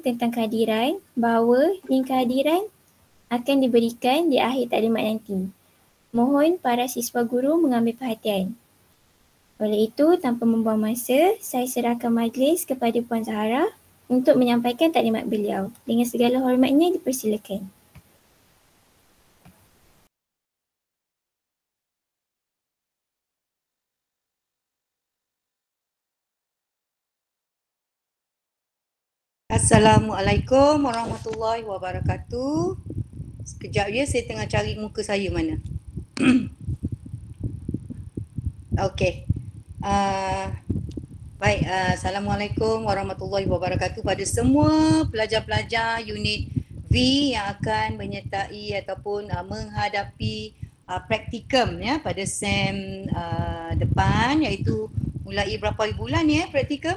tentang kehadiran bahawa link kehadiran akan diberikan di akhir taklimat nanti. Mohon para siswa guru mengambil perhatian. Oleh itu, tanpa membuang masa, saya serahkan majlis kepada Puan Zahara untuk menyampaikan taklimat beliau. Dengan segala hormatnya, dipersilakan. Assalamualaikum warahmatullahi wabarakatuh. Sekejap ya, saya tengah cari muka saya mana. Okey. Baik, Assalamualaikum warahmatullahi wabarakatuh pada semua pelajar-pelajar unit V yang akan menyertai ataupun menghadapi praktikum ya pada SEM depan, iaitu mulai berapa bulan ya praktikum?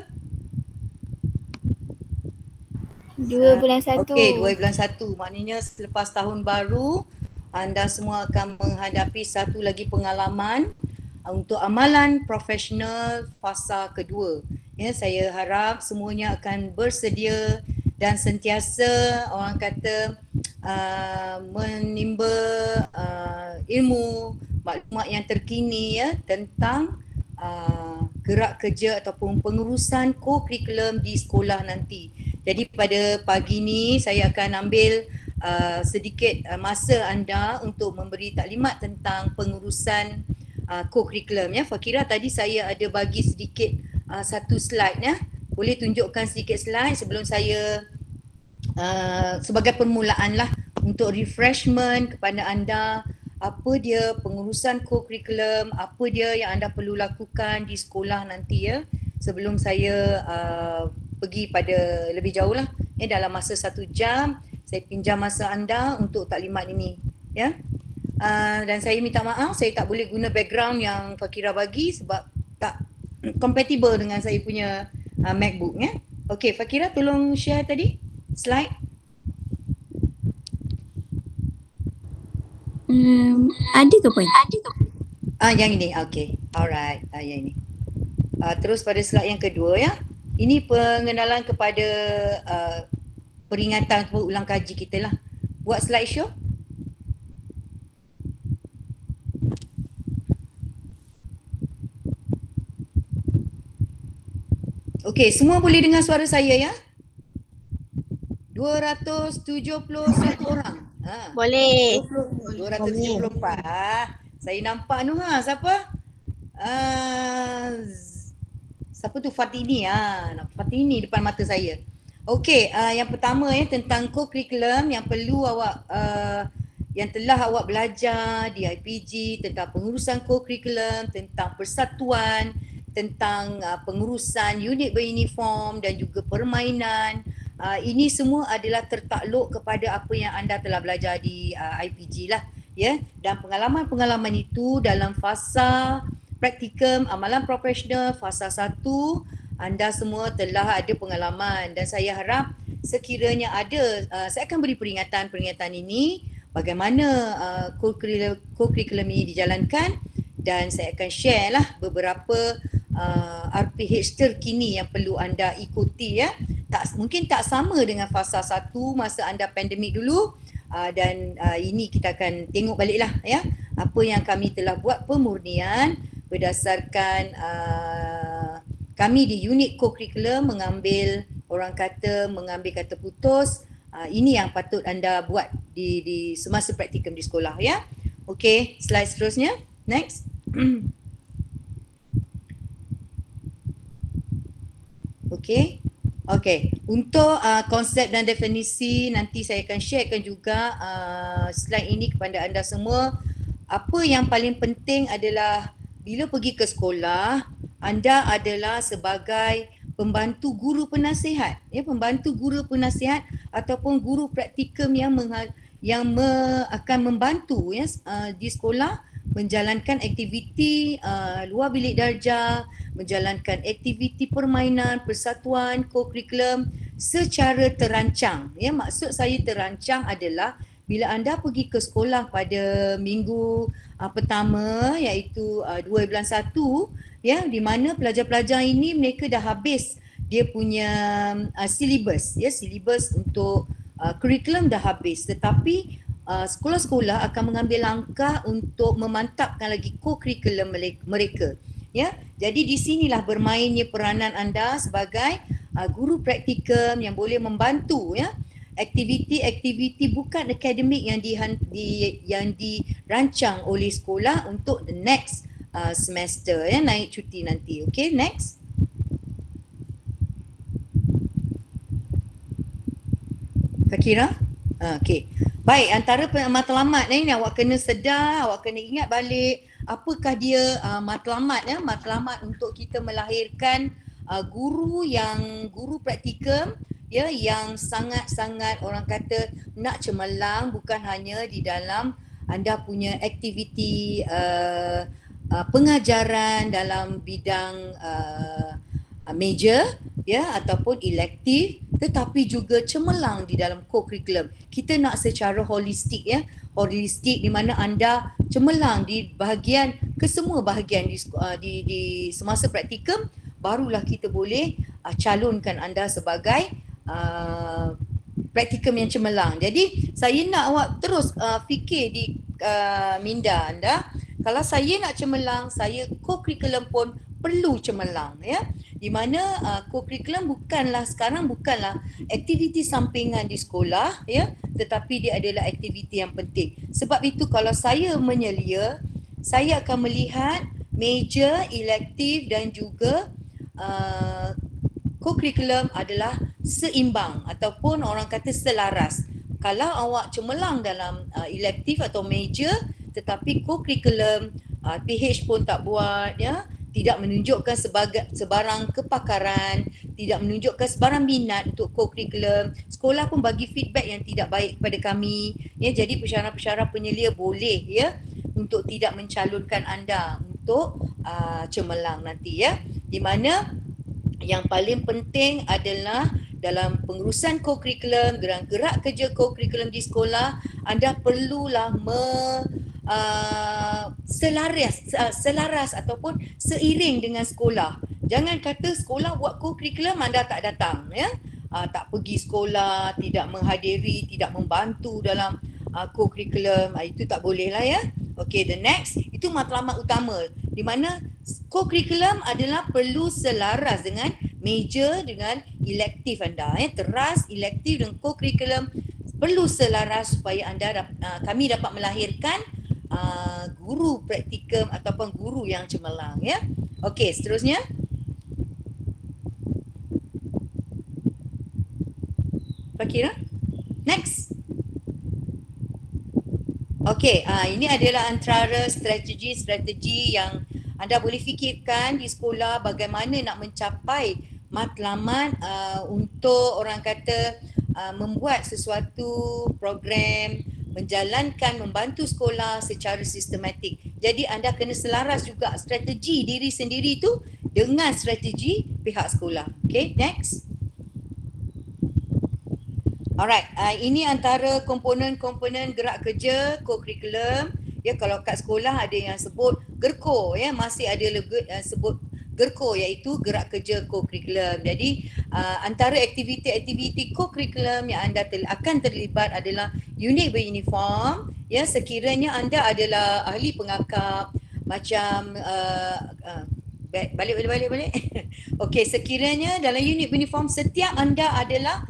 2 bulan 1. Okey, 2 bulan 1. Maknanya selepas tahun baru, anda semua akan menghadapi satu lagi pengalaman untuk amalan profesional fasa kedua. Ya, saya harap semuanya akan bersedia dan sentiasa orang kata menimba ilmu, maklumat yang terkini ya tentang gerak kerja ataupun pengurusan co-curriculum di sekolah nanti. Jadi pada pagi ni saya akan ambil sedikit masa anda untuk memberi taklimat tentang pengurusan co-curriculum ya. Fakira tadi saya ada bagi sedikit satu slide ya. Boleh tunjukkan sedikit slide sebelum saya sebagai permulaan lah untuk refreshment kepada anda, apa dia pengurusan co-curriculum, apa dia yang anda perlu lakukan di sekolah nanti ya, sebelum saya pergi pada lebih jauh lah ya. Dalam masa 1 jam saya pinjam masa anda untuk taklimat ini ya. Dan saya minta maaf, saya tak boleh guna background yang Fakira bagi sebab tak compatible dengan saya punya MacBook ya. Okey, Fakira tolong share tadi slide. Ada ke Puan? Yang ini, okey. Alright, yang ini. Terus pada slide yang kedua ya. Ini pengenalan kepada peringatan ulang kaji kita lah. Buat slideshow. Okey, semua boleh dengar suara saya ya? 271 orang. Boleh. 274. Saya nampak tu siapa? Siapa tu? Fatini Fatini depan mata saya. Okey, yang pertama ya tentang co-curriculum yang perlu awak yang telah awak belajar di IPG, tentang pengurusan co-curriculum, tentang persatuan, tentang pengurusan unit beruniform dan juga permainan. Ini semua adalah tertakluk kepada apa yang anda telah belajar di IPG lah ya. Dan pengalaman-pengalaman itu dalam fasa praktikum amalan profesional fasa 1 anda semua telah ada pengalaman, dan saya harap sekiranya ada saya akan beri peringatan ini bagaimana co-curriculum ini dijalankan, dan saya akan share lah beberapa RPH terkini yang perlu anda ikuti ya. Mungkin tak sama dengan fasa 1 masa anda pandemik dulu, dan ini kita akan tengok baliklah ya apa yang kami telah buat pemurnian berdasarkan kami di unit co-curriculum mengambil kata putus. Ini yang patut anda buat di semasa praktikum di sekolah ya. Okey, slide seterusnya. Next. Okey. Okey, untuk konsep dan definisi nanti saya akan sharekan juga slide ini kepada anda semua. Apa yang paling penting adalah bila pergi ke sekolah, anda adalah sebagai pembantu guru penasihat, ya, pembantu guru penasihat ataupun guru praktikum yang akan membantu ya di sekolah menjalankan aktiviti luar bilik darjah, menjalankan aktiviti permainan, persatuan, co-curriculum secara terancang. Ya, maksud saya terancang adalah bila anda pergi ke sekolah pada minggu pertama, iaitu 2 bulan 1, ya, di mana pelajar-pelajar ini mereka dah habis dia punya syllabus, ya, syllabus untuk kurikulum dah habis, tetapi sekolah-sekolah akan mengambil langkah untuk memantapkan lagi co-curriculum mereka, ya. Jadi di sinilah bermainnya peranan anda sebagai guru praktikum yang boleh membantu, ya, aktiviti-aktiviti bukan akademik yang dirancang oleh sekolah untuk the next semester, ya, naik cuti nanti. Okay, next. Kak Kira? Okay. Baik, antara matlamat ni awak kena sedar, awak kena ingat balik apakah dia matlamat, ya, matlamat untuk kita melahirkan guru praktikum, ya, yang sangat-sangat orang kata nak cemerlang, bukan hanya di dalam anda punya aktiviti pengajaran dalam bidang major, ya, ataupun elektif, tetapi juga cemerlang di dalam co-curriculum. Kita nak secara holistik, ya, holistik di mana anda cemerlang di bahagian, kesemua bahagian di semasa praktikum, barulah kita boleh calonkan anda sebagai praktikum yang cemerlang. Jadi saya nak awak terus fikir di minda anda, kalau saya nak cemerlang, saya co-curriculum pun perlu cemerlang, ya. Di mana co-curriculum bukanlah aktiviti sampingan di sekolah, ya, tetapi dia adalah aktiviti yang penting. Sebab itu kalau saya menyelia, saya akan melihat major, elektif dan juga co-curriculum adalah seimbang ataupun orang kata selaras. Kalau awak cemerlang dalam elektif atau major tetapi co-curriculum PH pun tak buat, ya, tidak menunjukkan sebarang kepakaran, tidak menunjukkan sebarang minat untuk co-curriculum. Sekolah pun bagi feedback yang tidak baik kepada kami, ya. Jadi pensyarah-pensyarah penyelia boleh, ya, untuk tidak mencalonkan anda untuk cemerlang nanti, ya. Di mana yang paling penting adalah dalam pengurusan co-curriculum, gerak kerja co-curriculum di sekolah, anda perlulah selaras ataupun seiring dengan sekolah. Jangan kata sekolah buat co-curriculum anda tak datang, ya. Tak pergi sekolah, tidak menghadiri, tidak membantu dalam co-curriculum, itu tak boleh lah, ya. Okay, the next, itu matlamat utama di mana co-curriculum adalah perlu selaras dengan major dengan elektif anda, ya. Teras elektif dan co-curriculum perlu selaras supaya kami dapat melahirkan guru praktikum ataupun guru yang cemerlang, ya. Okey, seterusnya. Pak Kira? Next. Okey, ini adalah antara strategi yang anda boleh fikirkan di sekolah bagaimana nak mencapai matlamat untuk orang kata membuat sesuatu program, menjalankan, membantu sekolah secara sistematik. Jadi anda kena selaras juga strategi diri sendiri tu dengan strategi pihak sekolah. Okay, next. Alright, ini antara komponen-komponen gerak kerja co-curriculum. Ya, kalau kat sekolah ada yang sebut GERCO, ya, masih ada sebut GERCO iaitu gerak kerja co-curriculum. Jadi antara aktiviti-aktiviti co-curriculum yang anda akan terlibat adalah unit beruniform, ya, sekiranya anda adalah ahli pengakap macam balik. Okey, sekiranya dalam unit beruniform setiap anda adalah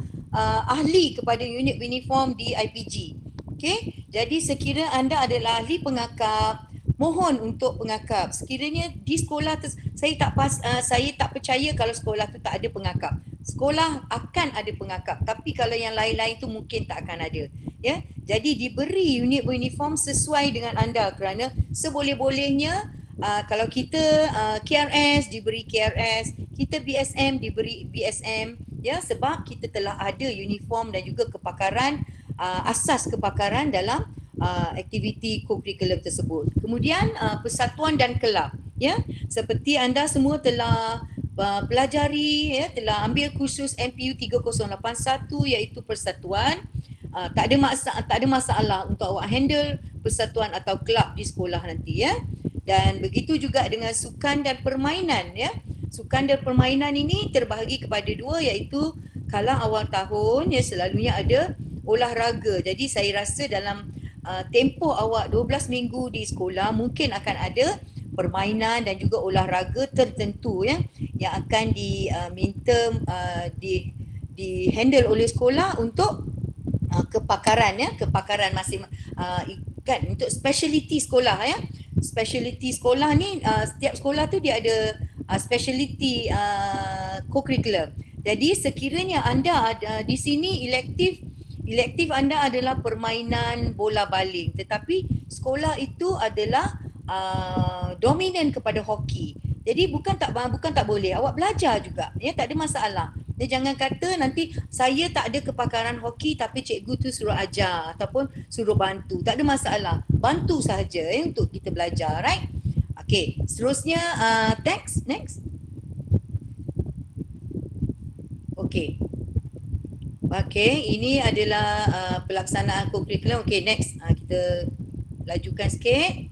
ahli kepada unit beruniform di IPG. Okey, jadi sekiranya anda adalah ahli pengakap, mohon untuk pengakap. Sekiranya di sekolah saya tak percaya kalau sekolah tu tak ada pengakap. Sekolah akan ada pengakap, tapi kalau yang lain-lain tu mungkin tak akan ada, ya. Jadi diberi unit beruniform sesuai dengan anda, kerana seboleh-bolehnya kalau kita KRS diberi KRS, kita BSM diberi BSM, ya, sebab kita telah ada uniform dan juga kepakaran, asas kepakaran dalam aktiviti co-curriculum tersebut. Kemudian persatuan dan kelab, ya, seperti anda semua telah pelajari, ya, telah ambil kursus MPU 3081 iaitu persatuan. Tak ada masalah untuk awak handle persatuan atau kelab di sekolah nanti, ya. Dan begitu juga dengan sukan dan permainan, ya. Sukan dan permainan ini terbahagi kepada dua, iaitu kalau awal tahun ya selalunya ada olahraga. Jadi saya rasa dalam tempoh awak 12 minggu di sekolah mungkin akan ada permainan dan juga olahraga tertentu ya yang akan diminta di handle oleh sekolah untuk kepakaran masing kan untuk speciality sekolah ya. Speciality sekolah ni setiap sekolah tu dia ada speciality co-curriculum. Jadi sekiranya anda ada di sini elektif anda adalah permainan bola baling, tetapi sekolah itu adalah dominan kepada hoki. Jadi bukan tak boleh, awak belajar juga ya, tak ada masalah. Dia jangan kata nanti saya tak ada kepakaran hoki tapi cikgu tu suruh ajar ataupun suruh bantu. Tak ada masalah. Bantu sahaja untuk kita belajar, right? Okay, seterusnya next. Okay. Okay, ini adalah pelaksanaan co-curriculum. Okay, next. Kita lajukan sikit.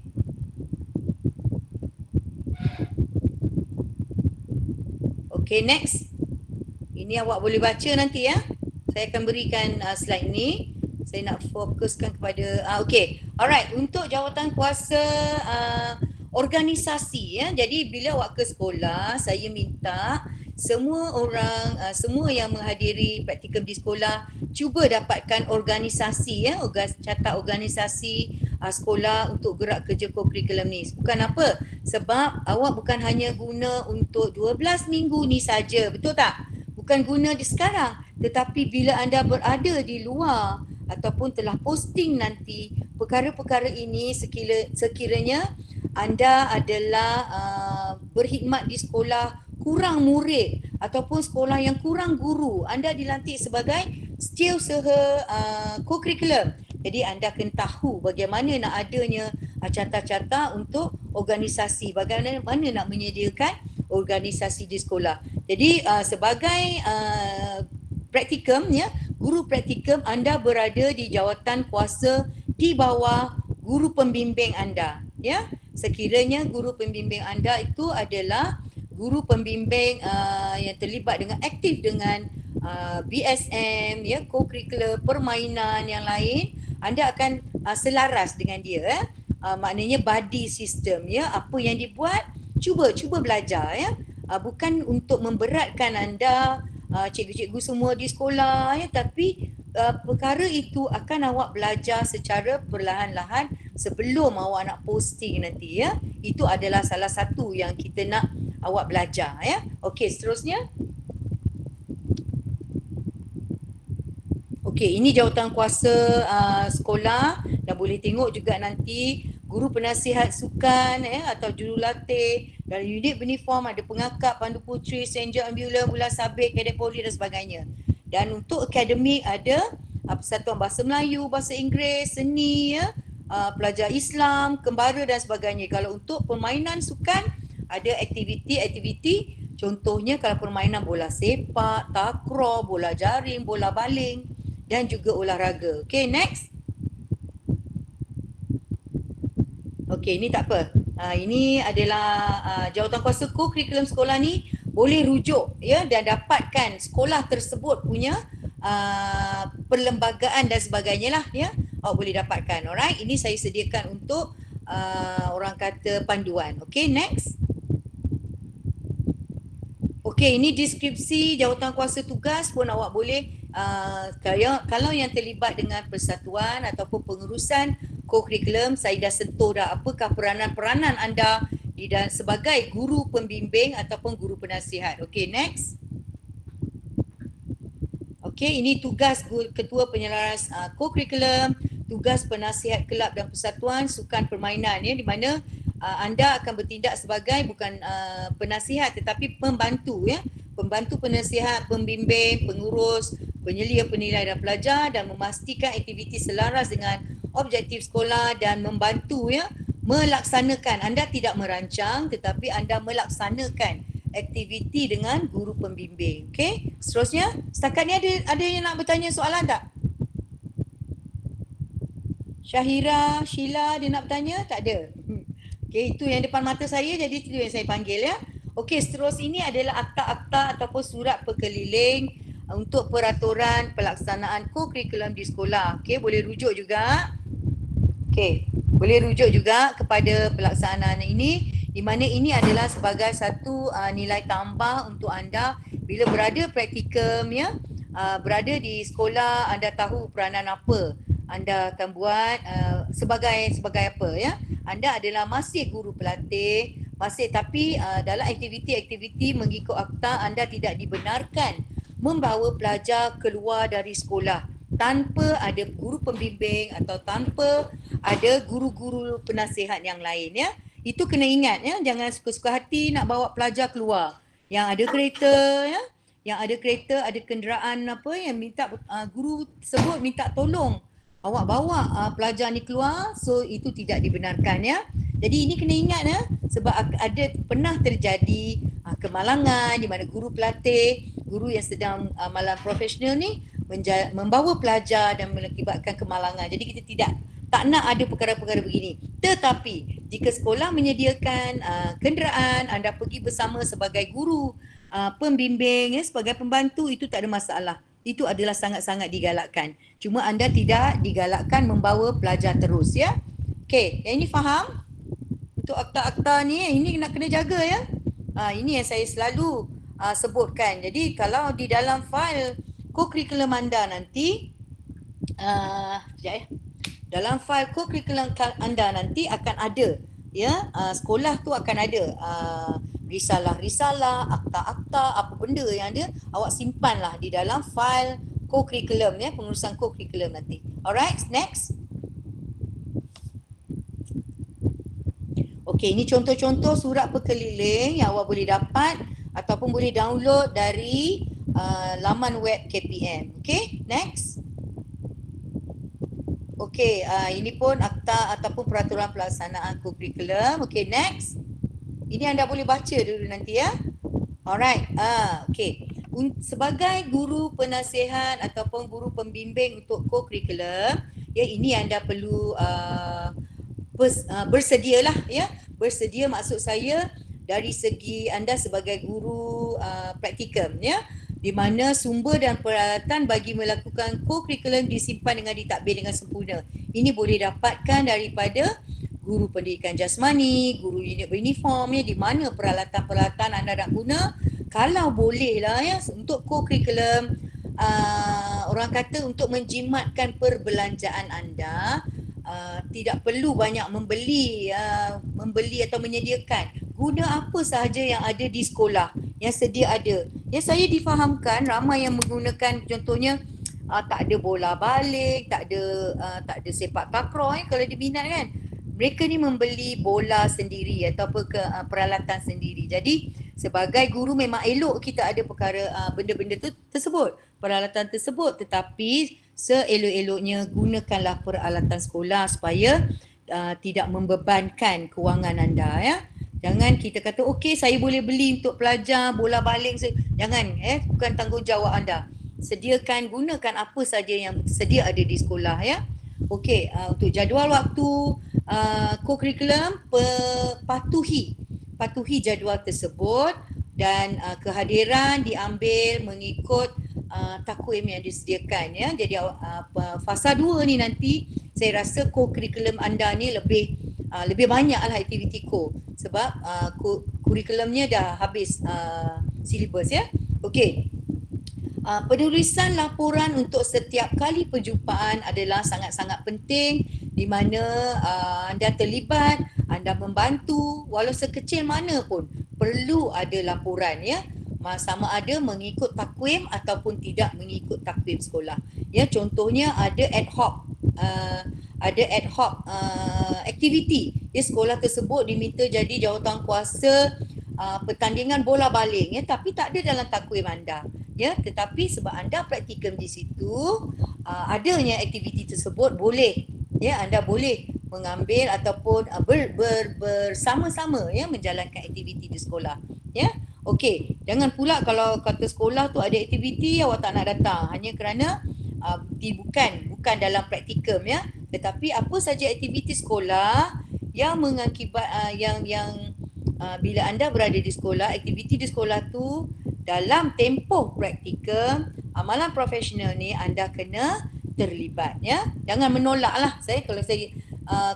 Okay, next. Ini awak boleh baca nanti ya. Saya akan berikan slide ni. Saya nak fokuskan kepada okay. Alright, untuk jawatan kuasa organisasi ya. Jadi bila awak ke sekolah, saya minta semua orang semua yang menghadiri praktikum di sekolah cuba dapatkan organisasi ya, catat organisasi sekolah untuk gerak kerja co-curriculum ni. Bukan apa? Sebab awak bukan hanya guna untuk 12 minggu ni saja, betul tak? Bukan guna di sekarang, tetapi bila anda berada di luar ataupun telah posting nanti perkara-perkara ini, sekiranya anda adalah berkhidmat di sekolah kurang murid ataupun sekolah yang kurang guru, anda dilantik sebagai setiausaha co-curriculum. Jadi anda akan tahu bagaimana nak adanya carta-carta untuk organisasi, bagaimana nak menyediakan organisasi di sekolah. Jadi sebagai praktikum ya, guru praktikum, anda berada di jawatan kuasa di bawah guru pembimbing anda ya. Sekiranya guru pembimbing anda itu adalah guru pembimbing yang terlibat dengan aktif dengan BSM ya, co-curricular, permainan yang lain, anda akan selaras dengan dia maknanya buddy system ya. Apa yang dibuat cuba belajar ya. Bukan untuk memberatkan anda cikgu-cikgu semua di sekolah ya, tapi perkara itu akan awak belajar secara perlahan-lahan sebelum awak nak posting nanti ya. Itu adalah salah satu yang kita nak awak belajar ya. Okey, seterusnya. Okey, ini jawatan kuasa sekolah, dan boleh tengok juga nanti guru penasihat sukan atau jurulatih. Dalam unit uniform ada pengakap, pandu puteri, stranger ambulan, bola sabit, kadet polri dan sebagainya. Dan untuk akademik ada Persatuan Bahasa Melayu, Bahasa Inggeris, seni ya, pelajar Islam, kembara dan sebagainya. Kalau untuk permainan sukan ada aktiviti, contohnya kalau permainan bola sepak, takraw, bola jaring, bola baling dan juga olahraga. Okay, next. Okey, ini tak apa. Ini adalah jawatan kuasa co-curriculum sekolah ni boleh rujuk ya dan dapatkan sekolah tersebut punya perlembagaan dan sebagainya lah ya. Awak boleh dapatkan. Alright, ini saya sediakan untuk orang kata panduan. Okey, next. Okey, ini deskripsi jawatan kuasa tugas pun awak boleh kalau yang terlibat dengan persatuan ataupun pengurusan co-curriculum, saya dah sentuh dah apakah peranan-peranan anda sebagai guru pembimbing ataupun guru penasihat. Okey, next. Okey, ini tugas ketua penyelaras co-curriculum, tugas penasihat kelab dan persatuan sukan permainan ya, di mana anda akan bertindak sebagai bukan penasihat tetapi pembantu ya, pembantu penasihat, pembimbing, pengurus, penyelia penilai dan pelajar, dan memastikan aktiviti selaras dengan objektif sekolah dan membantu ya melaksanakan. Anda tidak merancang tetapi anda melaksanakan aktiviti dengan guru pembimbing. Okey, seterusnya setakat ni ada yang nak bertanya soalan tak? Syahira, Sheila, dia nak bertanya? Tak ada. Okey, itu yang depan mata saya, jadi itu yang saya panggil ya. Okey, seterus ini adalah akta-akta ataupun surat perkeliling untuk peraturan pelaksanaan co-curriculum di sekolah. Okey, boleh rujuk juga. Okey, boleh rujuk juga kepada pelaksanaan ini, di mana ini adalah sebagai satu nilai tambah untuk anda bila berada praktikum ya, berada di sekolah, anda tahu peranan apa anda akan buat sebagai apa ya. Anda adalah masih guru pelatih, masih tapi dalam aktiviti-aktiviti mengikut akta anda tidak dibenarkan membawa pelajar keluar dari sekolah tanpa ada guru pembimbing atau tanpa ada guru-guru penasihat yang lain ya. Itu kena ingat ya, jangan suka-suka hati nak bawa pelajar keluar. Yang ada kereta ya, yang ada kereta, ada kenderaan apa yang minta guru tersebut minta tolong awak bawa pelajar ni keluar, so itu tidak dibenarkan ya. Jadi ini kena ingat ya, sebab ada pernah terjadi kemalangan di mana guru pelatih, guru yang sedang malam profesional ni membawa pelajar dan mengakibatkan kemalangan. Jadi kita tak nak ada perkara-perkara begini. Tetapi jika sekolah menyediakan kenderaan, anda pergi bersama sebagai guru pembimbing sebagai pembantu, itu tak ada masalah. Itu adalah sangat-sangat digalakkan. Cuma anda tidak digalakkan membawa pelajar terus ya. Okey, yang ini faham? Untuk akta-akta ni ini nak kena jaga ya. Ini yang saya selalu sebutkan. Jadi kalau di dalam fail co-curriculum anda nanti dalam fail co-curriculum anda nanti akan ada ya, sekolah tu akan ada risalah-risalah, akta-akta, apa benda yang ada, awak simpanlah di dalam fail co-curriculum ya, pengurusan co-curriculum nanti. Alright, next. Okey, ini contoh-contoh surat perkeliling yang awak boleh dapat ataupun boleh download dari laman web KPM. Okey, next. Okey, ini pun akta ataupun peraturan pelaksanaan co-curriculum. Okey, next. Ini anda boleh baca dulu nanti ya. Alright, okey. Sebagai guru penasihat ataupun guru pembimbing untuk co-curriculum, ya ini anda perlu bersedialah ya. Bersedia maksud saya dari segi anda sebagai guru praktikum ya, di mana sumber dan peralatan bagi melakukan co-curriculum disimpan dengan ditadbir dengan sempurna. Ini boleh dapatkan daripada guru pendidikan jasmani, guru unit beruniform ya, di mana peralatan-peralatan anda nak guna. Kalau boleh lah ya, untuk co-curriculum orang kata untuk menjimatkan perbelanjaan anda, tidak perlu banyak membeli atau menyediakan. Guna apa sahaja yang ada di sekolah, yang sedia ada. Ya, saya difahamkan ramai yang menggunakan contohnya tak ada bola balik, tak ada sepak takraw kalau diminat kan. Mereka ni membeli bola sendiri atau peralatan sendiri. Jadi sebagai guru memang elok kita ada perkara benda-benda tersebut, peralatan tersebut, tetapi seelok-eloknya gunakanlah peralatan sekolah supaya tidak membebankan kewangan anda ya. Jangan kita kata okey saya boleh beli untuk pelajar bola baling, jangan bukan tanggungjawab anda. Sediakan, gunakan apa saja yang sedia ada di sekolah ya. Okey, untuk jadual waktu co-curriculum, patuhi jadual tersebut dan kehadiran diambil mengikut takwim yang disediakan ya. Jadi fasa 2 ni nanti saya rasa co-curriculum anda ni lebih banyaklah aktiviti sebab kurikulumnya dah habis silibus ya. Okey. Penulisan laporan untuk setiap kali perjumpaan adalah sangat-sangat penting, di mana anda terlibat, anda membantu, walau sekecil mana pun perlu ada laporan ya. Sama ada mengikut takwim ataupun tidak mengikut takwim sekolah. Ya, contohnya ada ad hoc aktiviti. Ya, sekolah tersebut diminta jadi jawatankuasa pertandingan bola baling ya, tapi tak ada dalam takwim anda. Ya, tetapi sebab anda praktikum di situ, adanya aktiviti tersebut boleh ya, anda boleh mengambil ataupun bersama-sama ya menjalankan aktiviti di sekolah ya. Okey, jangan pula kalau kata sekolah tu ada aktiviti awak tak nak datang hanya kerana bukan dalam praktikum ya, tetapi apa saja aktiviti sekolah yang mengakibat yang bila anda berada di sekolah, aktiviti di sekolah tu dalam tempoh praktikal, amalan profesional ni anda kena terlibat, ya. Jangan menolak lah.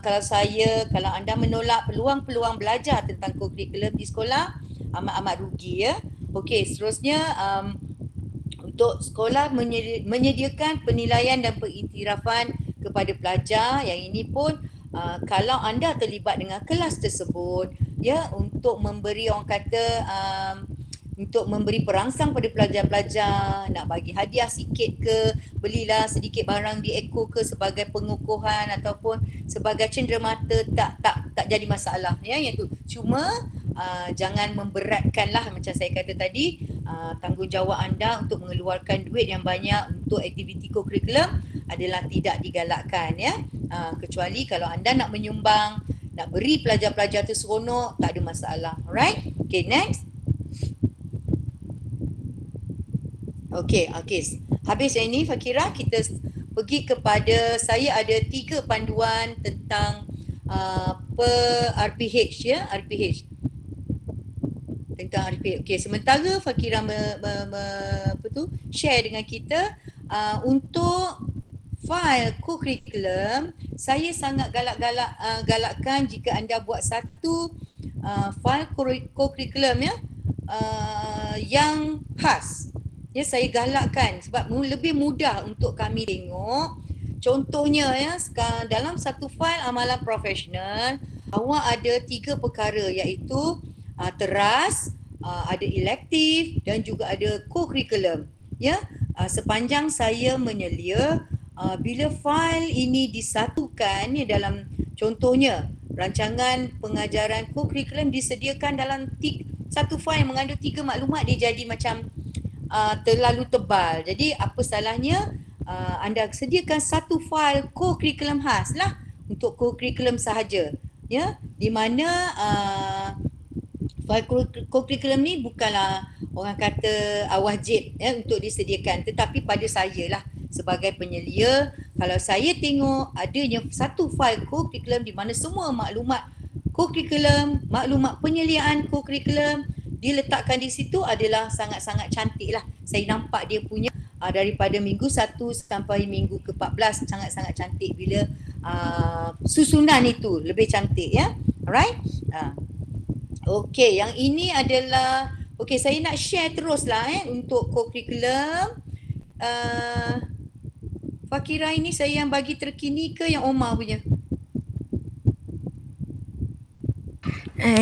Kalau anda menolak peluang-peluang belajar tentang kurikulum di sekolah, amat-amat rugi, ya. Okey, seterusnya untuk sekolah menyediakan penilaian dan pengiktirafan kepada pelajar. Yang ini pun kalau anda terlibat dengan kelas tersebut, ya, untuk memberi, orang kata, untuk memberi perangsang pada pelajar-pelajar, nak bagi hadiah sikit ke, belilah sedikit barang di Eco ke sebagai pengukuhan ataupun sebagai cenderamata, tak jadi masalah, ya, yang tu. Cuma jangan memberatkanlah, macam saya kata tadi, tanggungjawab anda untuk mengeluarkan duit yang banyak untuk aktiviti kokurikulum adalah tidak digalakkan, ya. Kecuali kalau anda nak menyumbang, nak beri pelajar-pelajar tu seronok, tak ada masalah. Alright? Okay, next. Okay. Habis yang ini, Fakira, kita pergi kepada, saya ada 3 panduan tentang RPH, ya, RPH. Tentang RPH. Okay, sementara Fakira share dengan kita untuk fail kokurikulum, saya sangat galakkan jika anda buat satu fail kokurikulum, ya, yang khas. Ya, saya galakkan sebab lebih mudah untuk kami tengok. Contohnya, ya, dalam satu fail amalan profesional, awak ada 3 perkara, iaitu teras, ada elektif dan juga ada kokurikulum. Ya, sepanjang saya menyelia, bila fail ini disatukan, ya, dalam contohnya rancangan pengajaran kokurikulum disediakan dalam satu fail yang mengandung 3 maklumat, dia jadi macam terlalu tebal. Jadi apa salahnya anda sediakan satu fail kokurikulum khas lah untuk kokurikulum sahaja, ya, di mana fail kokurikulum ni bukanlah orang kata wajib, ya, untuk disediakan, tetapi pada saya lah sebagai penyelia, kalau saya tengok adanya satu fail kokurikulum di mana semua maklumat kokurikulum, maklumat penyeliaan kokurikulum diletakkan di situ, adalah sangat-sangat cantik lah. Saya nampak dia punya daripada minggu 1 sampai minggu ke-14 sangat-sangat cantik bila susunan itu lebih cantik, ya. Alright? Okey, yang ini adalah, okey, saya nak share teruslah, untuk kokurikulum. Fakira, ini saya yang bagi terkini ke yang Omar punya?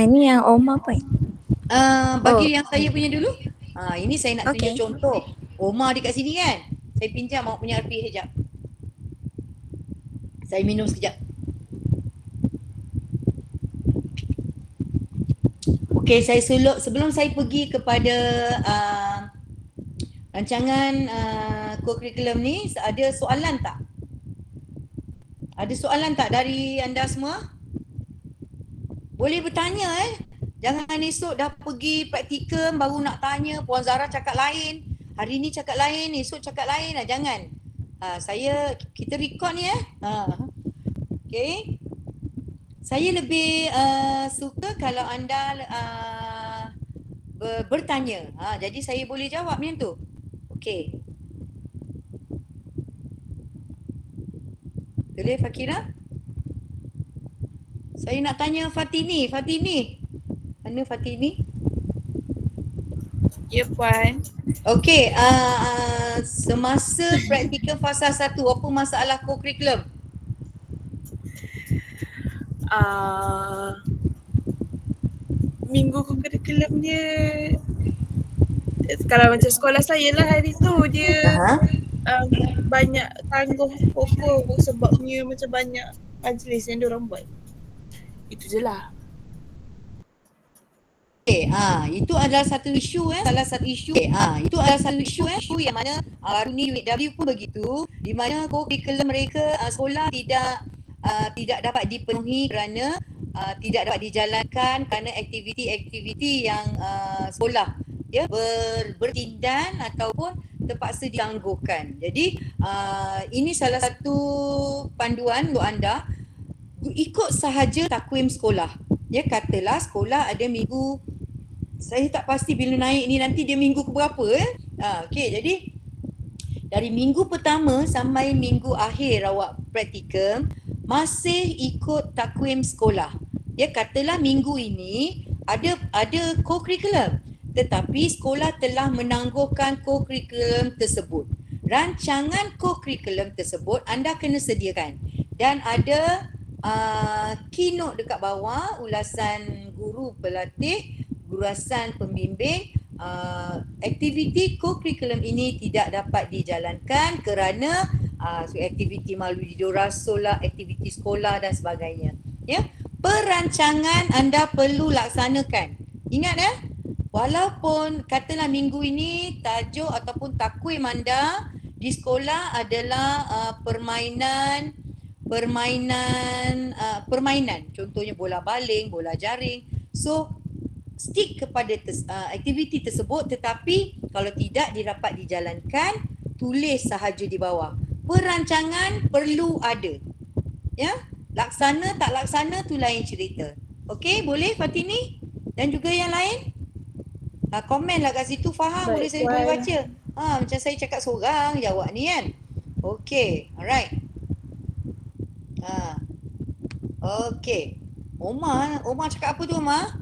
Ni yang Omar pun. Bagi yang saya punya dulu. Ini saya nak tunjuk contoh. Omar dekat sini kan. Saya pinjam awak punya RPH sekejap. Saya minum sekejap. Okey, saya sebelum saya pergi kepada rancangan kokurikulum ni, ada soalan tak? Ada soalan tak dari anda semua? Boleh bertanya, Jangan esok dah pergi praktikum baru nak tanya. Puan Zara cakap lain, hari ni cakap lain, esok cakap lain lah. Jangan. Kita record ni, Okay. Saya lebih suka kalau anda bertanya. Jadi saya boleh jawab macam tu. Okay. Boleh, Fakira? Saya nak tanya Fatini. Mana Fatini? Ya, Puan. Okey, semasa praktikal fasa 1, apa masalah kokurikulum? Minggu kokurikulum dia, kalau macam sekolah saya lah, hari tu dia banyak tangguh pokok sebabnya macam banyak majlis yang diorang buat. Itu je lah. Itu adalah satu isu, salah satu isu. Itu adalah satu isu yang mana baru ni UITW pun begitu, di mana kurikulum mereka sekolah tidak dapat dipenuhi kerana tidak dapat dijalankan kerana aktiviti-aktiviti yang sekolah, ya, bertindan ataupun terpaksa ditangguhkan. Jadi ini salah satu panduan untuk anda, ikut sahaja takwim sekolah. Ya, katalah sekolah ada minggu, saya tak pasti bila naik ni nanti dia minggu ke berapa okey, jadi dari minggu pertama sampai minggu akhir awak praktikum masih ikut takwim sekolah. Ya, katalah minggu ini ada co-curriculum, tetapi sekolah telah menangguhkan co-curriculum tersebut. Rancangan co-curriculum tersebut anda kena sediakan dan ada keynote dekat bawah, ulasan guru pelatih, ulasan pembimbing. Aktiviti co-curriculum ini tidak dapat dijalankan kerana aktiviti melalui Diorasul lah, aktiviti sekolah dan sebagainya. Ya, perancangan anda perlu laksanakan. Ingat walaupun katalah minggu ini tajuk ataupun takwim anda di sekolah adalah permainan, contohnya bola baling, bola jaring. So stick kepada aktiviti tersebut, tetapi kalau tidak dapat dijalankan, tulis sahaja di bawah. Perancangan perlu ada. Ya, laksana tak laksana tu lain cerita. Okey, boleh Fatini? Dan juga yang lain? Komen lah kat situ, faham, boleh saya boleh baca. Macam saya cakap seorang jawab ni kan. Okey, alright. Okey. Omar cakap apa tu Omar?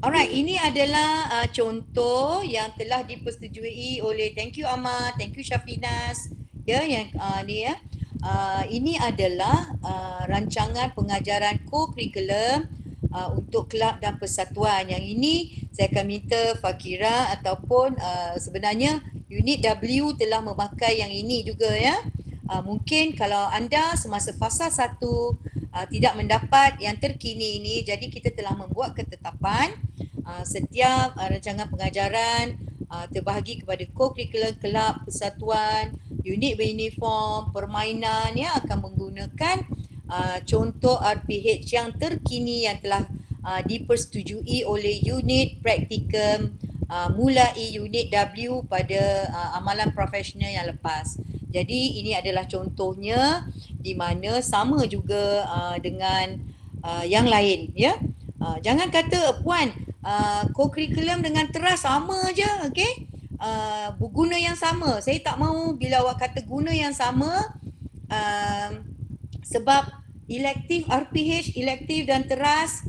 Alright, ini adalah contoh yang telah dipersetujui oleh, thank you Amar, thank you Syafinas. Ya, yang ni ya. Ini adalah rancangan pengajaran co-curriculum untuk kelab dan persatuan. Yang ini saya akan minta Fakira ataupun sebenarnya unit W telah memakai yang ini juga ya. Mungkin kalau anda semasa fasa 1 tidak mendapat yang terkini ini, jadi kita telah membuat ketetapan setiap rancangan pengajaran terbahagi kepada co-curriculum, kelab, persatuan, unit beruniform, permainan yang akan menggunakan contoh RPH yang terkini yang telah dipersetujui oleh unit praktikum mulai unit W pada amalan profesional yang lepas. Jadi ini adalah contohnya di mana sama juga dengan yang lain ya. Jangan kata puan co-curriculum dengan teras sama je, okey? Guna yang sama. Saya tak mahu bila awak kata guna yang sama sebab elektif RPH, elektif dan teras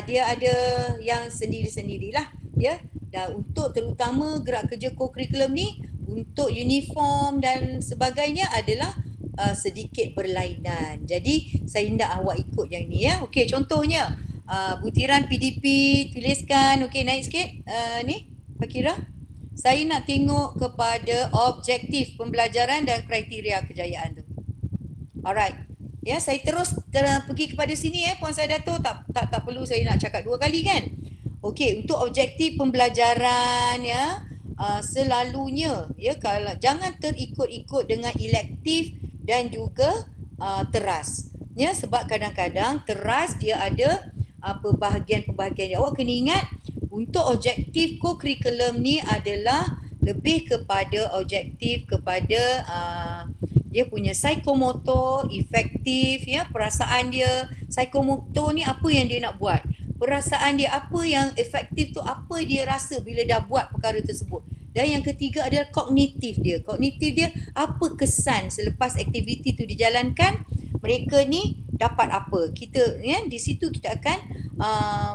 dia ada yang sendiri-sendirilah ya. Dan untuk terutama gerak kerja co-curriculum ni untuk uniform dan sebagainya adalah sedikit berlainan. Jadi saya hendak awak ikut yang ni ya. Okey, contohnya butiran PDP tuliskan. Okey, naik sikit ni Fakira. Saya nak tengok kepada objektif pembelajaran dan kriteria kejayaan tu. Alright. Ya, saya terus pergi kepada sini Puan Saidato, tak perlu saya nak cakap 2 kali kan. Okey, untuk objektif pembelajaran ya, selalunya ya, kalau jangan terikut-ikut dengan elektif dan juga teras. Ya, sebab kadang-kadang teras dia ada pembahagian-pembahagian. Awak kena ingat untuk objektif co-curriculum ni adalah lebih kepada objektif kepada dia punya psikomotor, efektif ya, perasaan dia. Psikomotor ni apa yang dia nak buat. Perasaan dia apa yang efektif tu, apa dia rasa bila dah buat perkara tersebut. Dan yang ketiga adalah kognitif dia. Kognitif dia apa kesan selepas aktiviti tu dijalankan, mereka ni dapat apa. Kita ya, di situ kita akan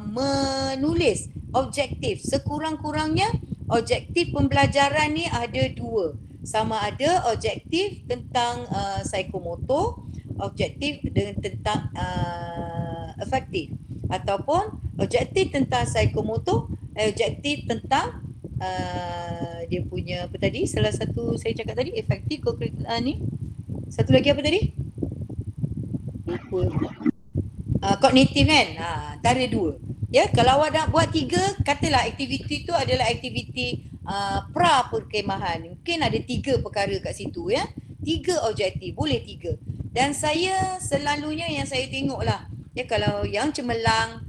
menulis objektif. Sekurang-kurangnya objektif pembelajaran ni ada 2. Sama ada objektif tentang psikomotor, objektif tentang efektif, ataupun objektif tentang psikomotor, objektif tentang dia punya apa tadi, salah satu saya cakap tadi efektif ni. Satu lagi apa tadi? Kognitif kan? Antara 2. Ya, kalau awak nak buat 3, katalah aktiviti tu adalah aktiviti pra perkemahan. Mungkin ada 3 perkara kat situ ya. 3 objektif, boleh 3. Dan saya selalunya yang saya tengok lah, ya, kalau yang cemerlang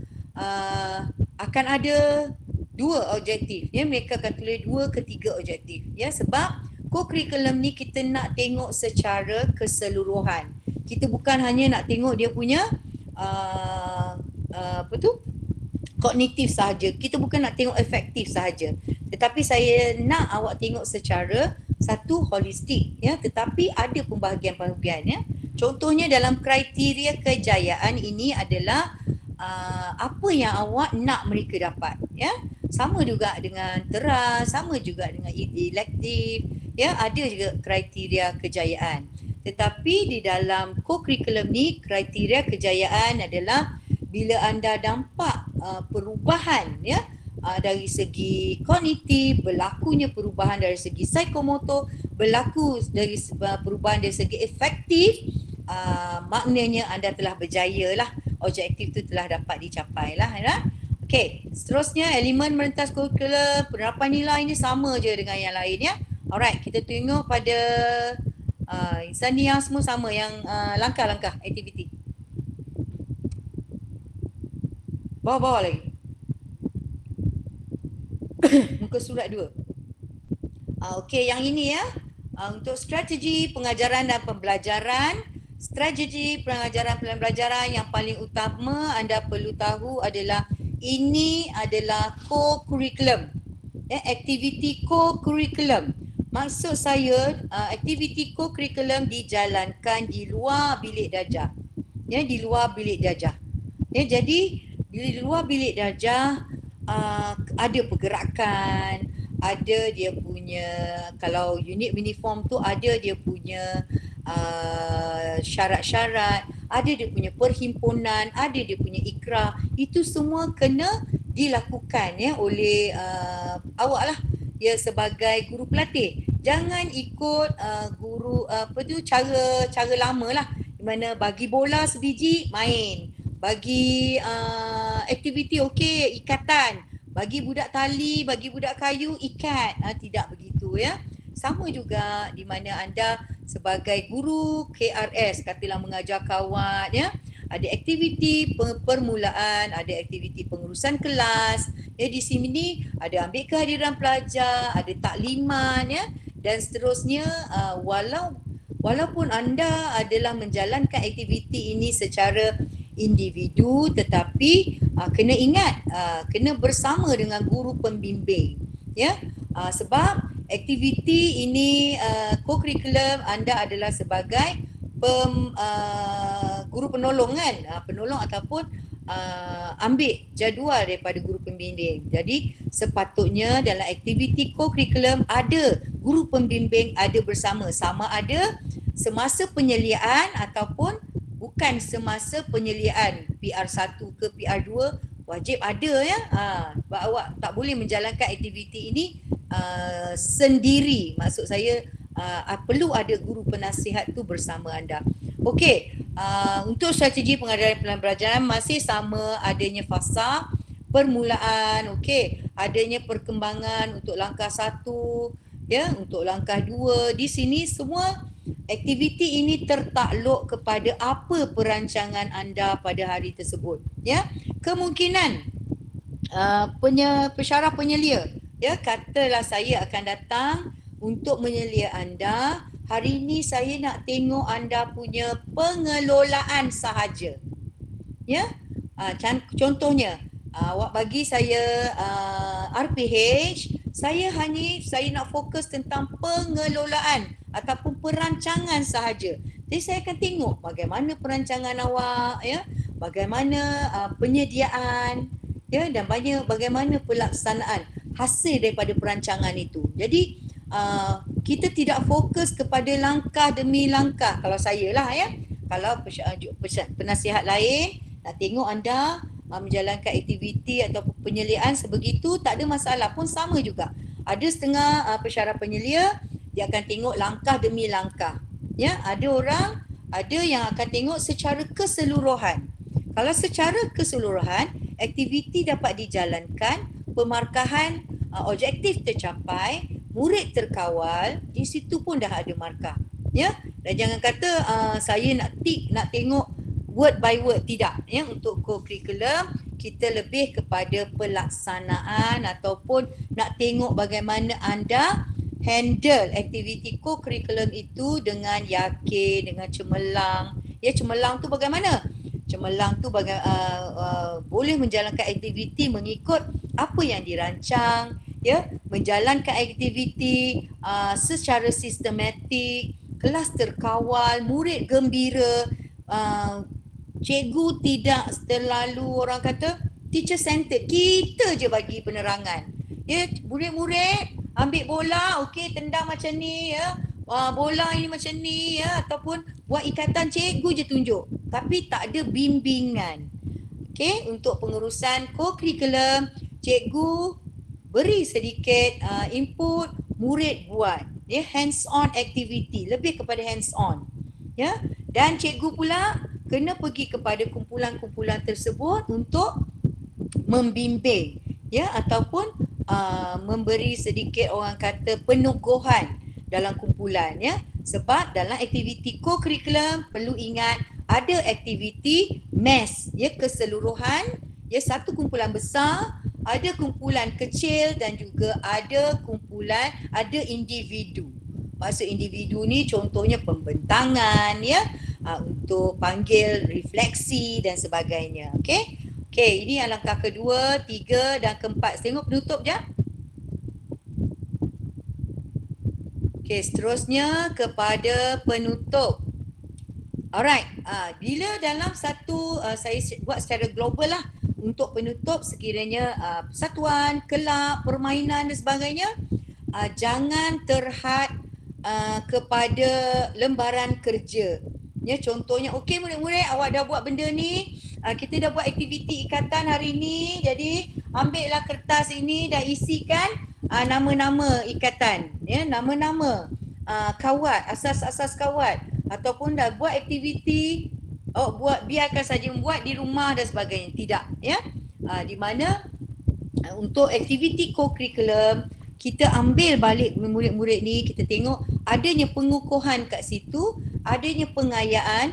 akan ada 2 objektif. Ya, mereka akan tulis 2 ke 3 objektif. Ya, sebab co-curriculum ni kita nak tengok secara keseluruhan. Kita bukan hanya nak tengok dia punya apa tu? kognitif sahaja. Kita bukan nak tengok efektif sahaja. Tetapi saya nak awak tengok secara satu holistik, ya, tetapi ada pembahagian-pembahagian, ya. Contohnya dalam kriteria kejayaan ini adalah apa yang awak nak mereka dapat, ya. Sama juga dengan teras, sama juga dengan elektif, ya, ada juga kriteria kejayaan. Tetapi di dalam co-curriculum ni, kriteria kejayaan adalah bila anda nampak perubahan, ya, dari segi kognitif, berlakunya perubahan dari segi psikomotor, berlaku dari perubahan dari segi efektif, maknanya anda telah berjaya lah, objektif tu telah dapat dicapai lah, ya. Okey, seterusnya elemen merentas kurikulum, penerapan nilai ini sama je dengan yang lain, ya. Alright, kita tengok pada Insania semua sama yang langkah-langkah aktiviti. Bawah-bawah lagi. Muka surat 2. Okey, yang ini, ya. Untuk strategi pengajaran dan pembelajaran, strategi pengajaran dan pembelajaran yang paling utama anda perlu tahu adalah ini adalah co-curriculum, ya, aktiviti co-curriculum. Maksud saya aktiviti co-curriculum dijalankan di luar bilik darjah, ya, di luar bilik darjah, ya. Jadi di luar bilik darjah ada pergerakan, ada dia punya, kalau unit uniform tu ada dia punya syarat-syarat, ada dia punya perhimpunan, ada dia punya ikrar. Itu semua kena dilakukan, ya, oleh awak lah, ya, sebagai guru pelatih. Jangan ikut guru cara lama lah, di mana bagi bola sebiji main, bagi aktiviti okey ikatan, bagi budak tali, bagi budak kayu ikat. Tidak begitu, ya. Sama juga di mana anda sebagai guru KRS, katalah mengajar kawat, ya, ada aktiviti permulaan, ada aktiviti pengurusan kelas, ya, di sini ada ambil kehadiran pelajar, ada takliman, ya, dan seterusnya. Walaupun anda adalah menjalankan aktiviti ini secara individu, tetapi kena ingat kena bersama dengan guru pembimbing, ya. Sebab aktiviti ini co-curriculum anda adalah sebagai guru penolong, kan, penolong ataupun ambil jadual daripada guru pembimbing. Jadi sepatutnya dalam aktiviti co-curriculum ada guru pembimbing ada bersama, sama ada semasa penyeliaan ataupun bukan semasa penyeliaan. PR1 ke PR2 wajib ada, ya. Sebab awak tak boleh menjalankan aktiviti ini sendiri. Maksud saya perlu ada guru penasihat tu bersama anda. Okey, untuk strategi pengajaran pembelajaran masih sama, adanya fasa permulaan, okey, adanya perkembangan untuk langkah 1, ya, untuk langkah 2. Di sini semua aktiviti ini tertakluk kepada apa perancangan anda pada hari tersebut, ya. Kemungkinan pensyarah penyelia, ya, katalah saya akan datang untuk menyelia anda. Hari ini saya nak tengok anda punya pengelolaan sahaja, ya. Contohnya awak bagi saya RPH, saya nak fokus tentang pengelolaan ataupun perancangan sahaja. Jadi saya akan tengok bagaimana perancangan awak, ya, bagaimana penyediaan, ya, dan bagaimana pelaksanaan hasil daripada perancangan itu. Jadi kita tidak fokus kepada langkah demi langkah. Kalau saya lah, ya, kalau penasihat lain nak tengok anda menjalankan aktiviti ataupun penyeliaan sebegitu, tak ada masalah pun, sama juga. Ada setengah pensyarah penyelia dia akan tengok langkah demi langkah, ya. Ada yang akan tengok secara keseluruhan. Kalau secara keseluruhan aktiviti dapat dijalankan, pemarkahan objektif tercapai, murid terkawal, di situ pun dah ada markah, ya. Dan jangan kata saya nak tengok word by word, tidak, ya. Untuk co-curriculum kita lebih kepada pelaksanaan ataupun nak tengok bagaimana anda handle aktiviti co-curriculum itu dengan yakin, dengan cemerlang. Ya, cemerlang tu bagaimana? cemerlang tu boleh menjalankan aktiviti mengikut apa yang dirancang, ya, menjalankan aktiviti secara sistematik, kelas terkawal, murid gembira, cikgu tidak terlalu orang kata teacher centered. Kita je bagi penerangan. Ya, murid-murid ambil bola, okey, tendang macam ni, ya. Bola ini macam ni, ya, ataupun buat ikatan, cikgu je tunjuk. Tapi tak ada bimbingan. Okey, untuk pengurusan co-curriculum, cikgu beri sedikit input, murid buat. Ya, hands on activity, lebih kepada hands on. Ya, dan cikgu pula kena pergi kepada kumpulan-kumpulan tersebut untuk membimbing, ya, ataupun memberi sedikit orang kata penuguhan dalam kumpulan, ya. Sebab dalam aktiviti co-curriculum perlu ingat ada aktiviti mass, ya, keseluruhan, ya, satu kumpulan besar, ada kumpulan kecil dan juga ada kumpulan, ada individu. Maksud individu ni contohnya pembentangan, ya, untuk panggil refleksi dan sebagainya. Okey. Okey, ini langkah kedua, 3 dan keempat. Tengok penutup je. Okey, seterusnya kepada penutup. Alright, bila dalam satu, saya buat secara global lah untuk penutup, sekiranya persatuan, kelab, permainan dan sebagainya, jangan terhad kepada lembaran kerja. Ya, contohnya, okey murid-murid, awak dah buat benda ni, kita dah buat aktiviti ikatan hari ni, jadi ambillah kertas ini dan isikan nama-nama ikatan, ya, nama-nama kawat, asas-asas kawat, ataupun dah buat aktiviti, biarkan saja buat di rumah dan sebagainya. Tidak, ya. Di mana untuk aktiviti co-curriculum, kita ambil balik murid-murid ni, kita tengok adanya pengukuhan kat situ, adanya pengkayaan,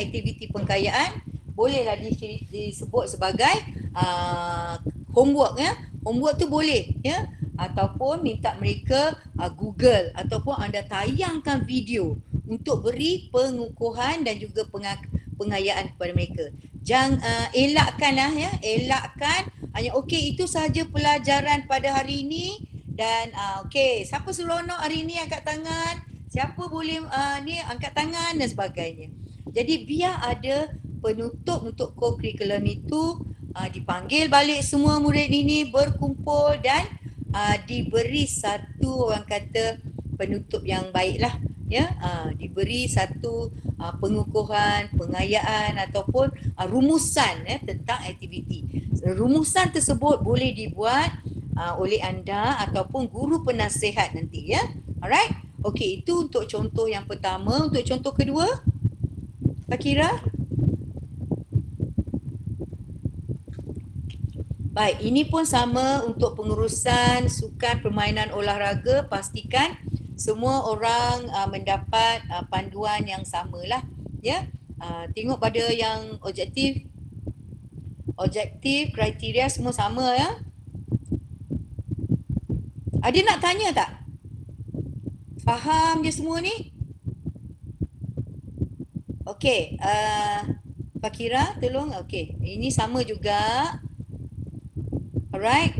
aktiviti pengkayaan, bolehlah disebut sebagai homework, ya. Homework tu boleh, ya, ataupun minta mereka Google, ataupun anda tayangkan video untuk beri pengukuhan dan juga pengayaan kepada mereka. Jangan elakkanlah, ya, elakkan hanya okey itu sahaja pelajaran pada hari ini. Dan okey, siapa seronok hari ni angkat tangan, siapa boleh ni angkat tangan dan sebagainya. Jadi biar ada penutup untuk co-curriculum itu, dipanggil balik semua murid ini, berkumpul dan diberi satu orang kata penutup yang baiklah, ya, diberi satu pengukuhan, pengayaan ataupun rumusan, ya, tentang aktiviti. Rumusan tersebut boleh dibuat oleh anda ataupun guru penasihat nanti, ya. Alright. Okey, itu untuk contoh yang pertama. Untuk contoh kedua, Pak Kira. Baik, ini pun sama untuk pengurusan sukan, permainan, olahraga. Pastikan semua orang mendapat panduan yang samalah, ya. Tengok pada yang objektif, kriteria semua sama, ya. Ada nak tanya tak? Faham je semua ni? Okey, Pak Kira tolong. Okey, ini sama juga. Alright,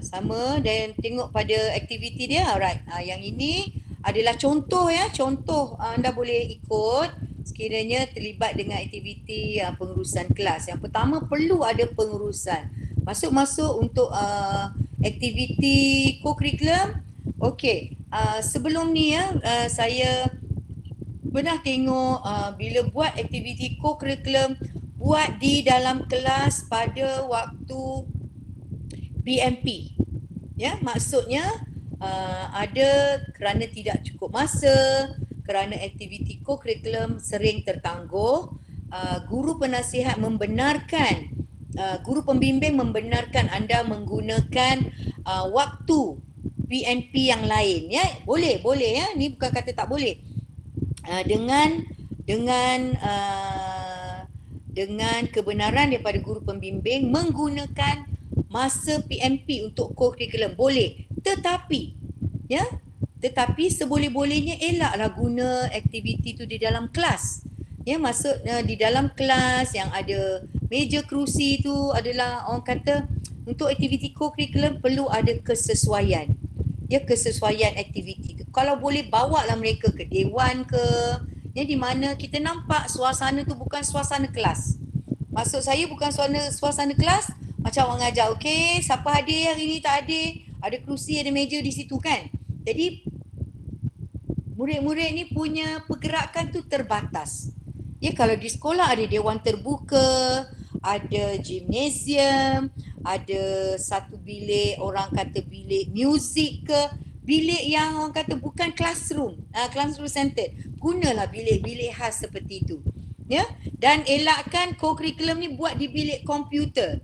sama, dan tengok pada aktiviti dia. Alright, yang ini adalah contoh, ya, contoh anda boleh ikut sekiranya terlibat dengan aktiviti pengurusan kelas. Yang pertama, perlu ada pengurusan. Masuk untuk aktiviti co-curriculum. Okey, sebelum ni, ya, saya pernah tengok bila buat aktiviti co-curriculum, buat di dalam kelas pada waktu PMP. Ya, maksudnya ada kerana tidak cukup masa, kerana aktiviti co-curriculum sering tertangguh, guru penasihat membenarkan, guru pembimbing membenarkan anda menggunakan waktu PNP yang lain, ya. Boleh, ya. Ni bukan kata tak boleh. Dengan kebenaran daripada guru pembimbing menggunakan masa PMP untuk co-curriculum boleh. Tetapi, seboleh-bolehnya elaklah guna aktiviti tu di dalam kelas. Ya, masuk di dalam kelas yang ada meja kerusi tu adalah orang kata untuk aktiviti co-curriculum perlu ada kesesuaian. Ya, kesesuaian aktiviti tu. Kalau boleh bawa lah mereka ke dewan ke, ya, di mana kita nampak suasana tu bukan suasana kelas. Maksud saya bukan suasana kelas macam orang ajar, okey, siapa hadir hari ni, tak hadir, ada kerusi, ada meja di situ kan. Jadi murid-murid ni punya pergerakan tu terbatas. Ya, kalau di sekolah ada dewan terbuka, ada gimnasium, ada satu bilik, orang kata bilik muzik ke, bilik yang orang kata bukan classroom, classroom centered. Gunalah bilik-bilik khas seperti itu. Ya, dan elakkan co-curriculum ni buat di bilik komputer.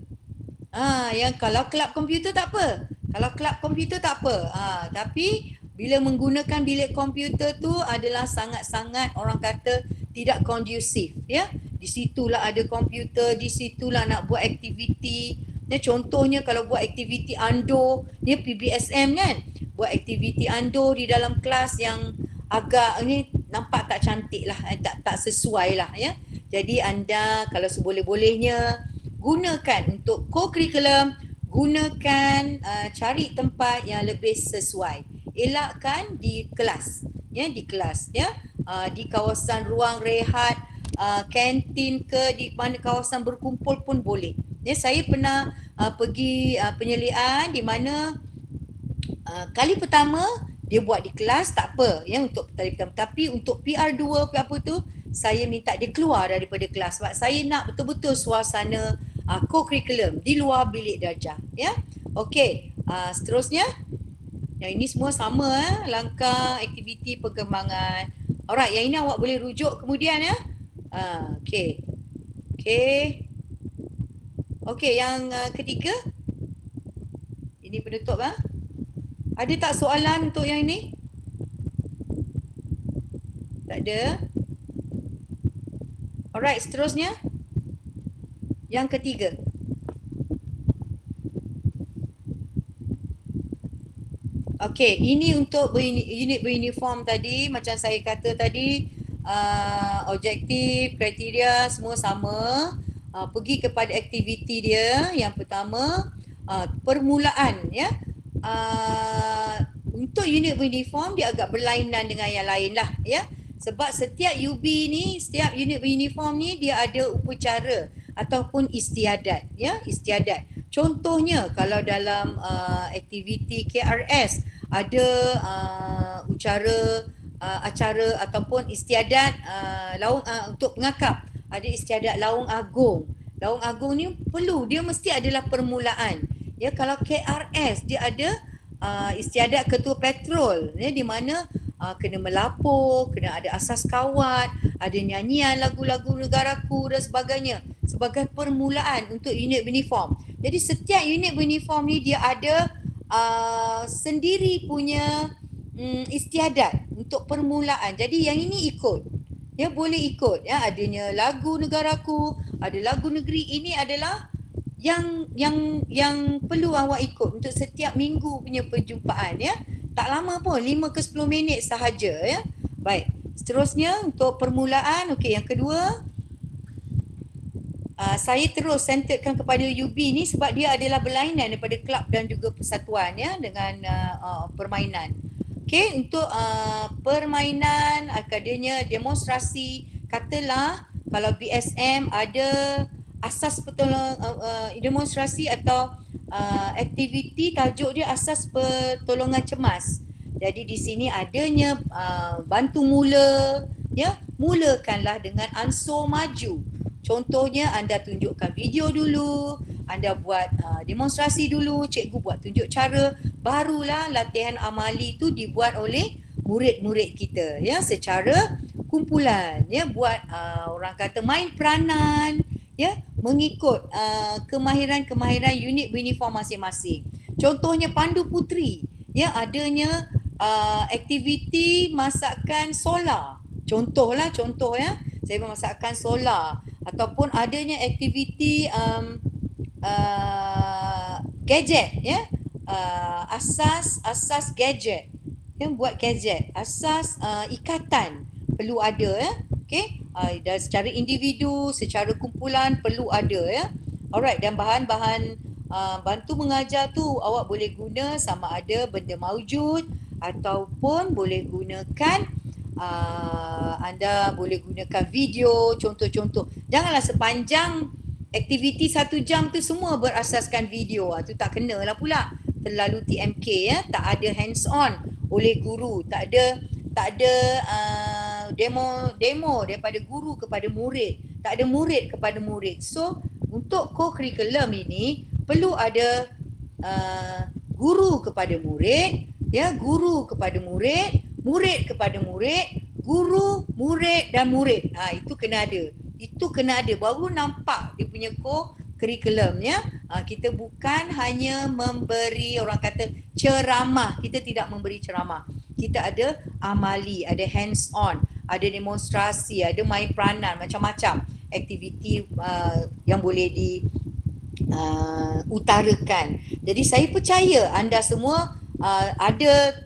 Yang kalau kelab komputer tak apa. Kalau kelab komputer tak apa. Tapi bila menggunakan bilik komputer tu adalah sangat-sangat orang kata tidak kondusif, ya. Di situlah ada komputer, di situlah nak buat aktiviti. Ya, contohnya kalau buat aktiviti ando, dia PBSM kan. Buat aktiviti ando di dalam kelas yang agak ni nampak tak cantik lah, tak sesuai lah, ya. Jadi anda kalau seboleh-bolehnya gunakan untuk co-curriculum, gunakan cari tempat yang lebih sesuai. Elakkan di kelas, ya, di kelas, ya. Di kawasan ruang rehat, kantin ke, di mana kawasan berkumpul pun boleh. Ya, saya pernah pergi penyelidikan di mana kali pertama dia buat di kelas tak apa, ya, untuk kali pertama. Tapi untuk PR2 apa tu, saya minta dia keluar daripada kelas sebab saya nak betul-betul suasana co-curriculum di luar bilik darjah, ya. Okey, seterusnya yang ini semua sama, langkah aktiviti perkembangan. Alright, yang ini awak boleh rujuk kemudian, ya. Okey. Okey, yang ketiga. Ini penutup, Ada tak soalan untuk yang ini? Tak ada. Alright, seterusnya. Yang ketiga. Okey, ini untuk unit beruniform tadi, macam saya kata tadi, objektif, kriteria semua sama. Pergi kepada aktiviti dia. Yang pertama, permulaan, ya. Untuk unit beruniform dia agak berlainan dengan yang lain lah, ya. Sebab setiap UB ni, setiap unit beruniform ni dia ada upacara ataupun istiadat, ya, istiadat. Contohnya kalau dalam aktiviti KRS ada acara ataupun istiadat untuk pengakap, ada istiadat Lawang Agung. Lawang Agung ni perlu, dia mesti adalah permulaan. Ya, kalau KRS dia ada istiadat ketua patrol, ya, di mana kena melapor, kena ada asas kawat, ada nyanyian lagu-lagu negaraku dan sebagainya sebagai permulaan untuk unit beruniform. Jadi setiap unit beruniform ni dia ada sendiri punya istiadat untuk permulaan. Jadi yang ini ikut. Ya, boleh ikut, ya, adanya lagu negaraku, ada lagu negeri. Ini adalah yang perlu awak ikut untuk setiap minggu punya perjumpaan, ya. Tak lama pun, 5 ke 10 minit sahaja, ya. Baik, seterusnya untuk permulaan, okey, yang kedua, saya terus centeredkan kepada UB ni sebab dia adalah berlainan daripada kelab dan juga persatuan, ya, dengan permainan. Okey, untuk permainan adanya demonstrasi, katalah kalau BSM ada asas demonstrasi atau aktiviti, tajuk dia asas pertolongan cemas. Jadi di sini adanya bantu mula, ya, mulakanlah dengan ansur maju. Contohnya anda tunjukkan video dulu, anda buat demonstrasi dulu, cikgu buat tunjuk cara, barulah latihan amali tu dibuat oleh murid-murid kita, ya, secara kumpulan, ya, buat orang kata main peranan, ya, mengikut kemahiran-kemahiran unit beruniform masing-masing. Contohnya Pandu Putri, ya, adanya aktiviti masakan solar. Contoh, ya, saya memasakkan solar. Ataupun adanya aktiviti gadget, ya, asas gadget, yang buat gadget, asas ikatan perlu ada, ya. Okey, Dan secara individu, secara kumpulan perlu ada ya. Alright, dan bahan-bahan bantu mengajar tu awak boleh guna sama ada benda maujud ataupun boleh gunakan anda boleh gunakan video, contoh-contoh. Janganlah sepanjang aktiviti 1 jam tu semua berasaskan video. Tu tak kena lah pula. Terlalu TMK ya, tak ada hands on oleh guru, tak ada demo daripada guru kepada murid, tak ada murid kepada murid. So untuk co-curriculum ini perlu ada guru kepada murid, ya, guru kepada murid, murid kepada murid, guru, murid dan murid. Itu kena ada. Itu kena ada baru nampak dia punya co-curriculum ya. Kita bukan hanya memberi orang kata ceramah, kita tidak memberi ceramah. Kita ada amali, ada hands on, ada demonstrasi, ada main peranan, macam-macam aktiviti yang boleh diutarakan. Jadi saya percaya anda semua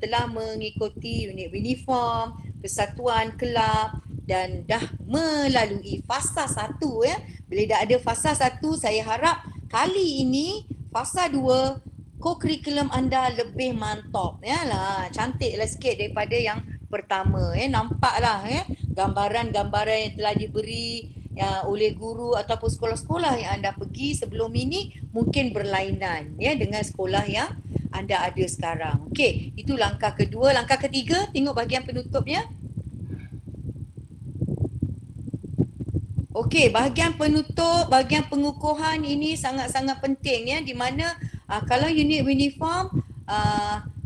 telah mengikuti unit uniform, kesatuan, kelab dan dah melalui fasa 1 ya. Bila dah ada fasa 1, saya harap kali ini fasa 2 co-curriculum anda lebih mantap ya lah, cantiklah sikit daripada yang pertama ya. Nampaklah ya gambaran-gambaran yang telah diberi oleh guru ataupun sekolah-sekolah yang anda pergi sebelum ini mungkin berlainan ya dengan sekolah yang anda ada sekarang. Okey, itu langkah kedua. Langkah ketiga, tengok bahagian penutupnya. Okey, bahagian penutup, bahagian pengukuhan ini sangat-sangat penting ya, di mana kalau unit uniform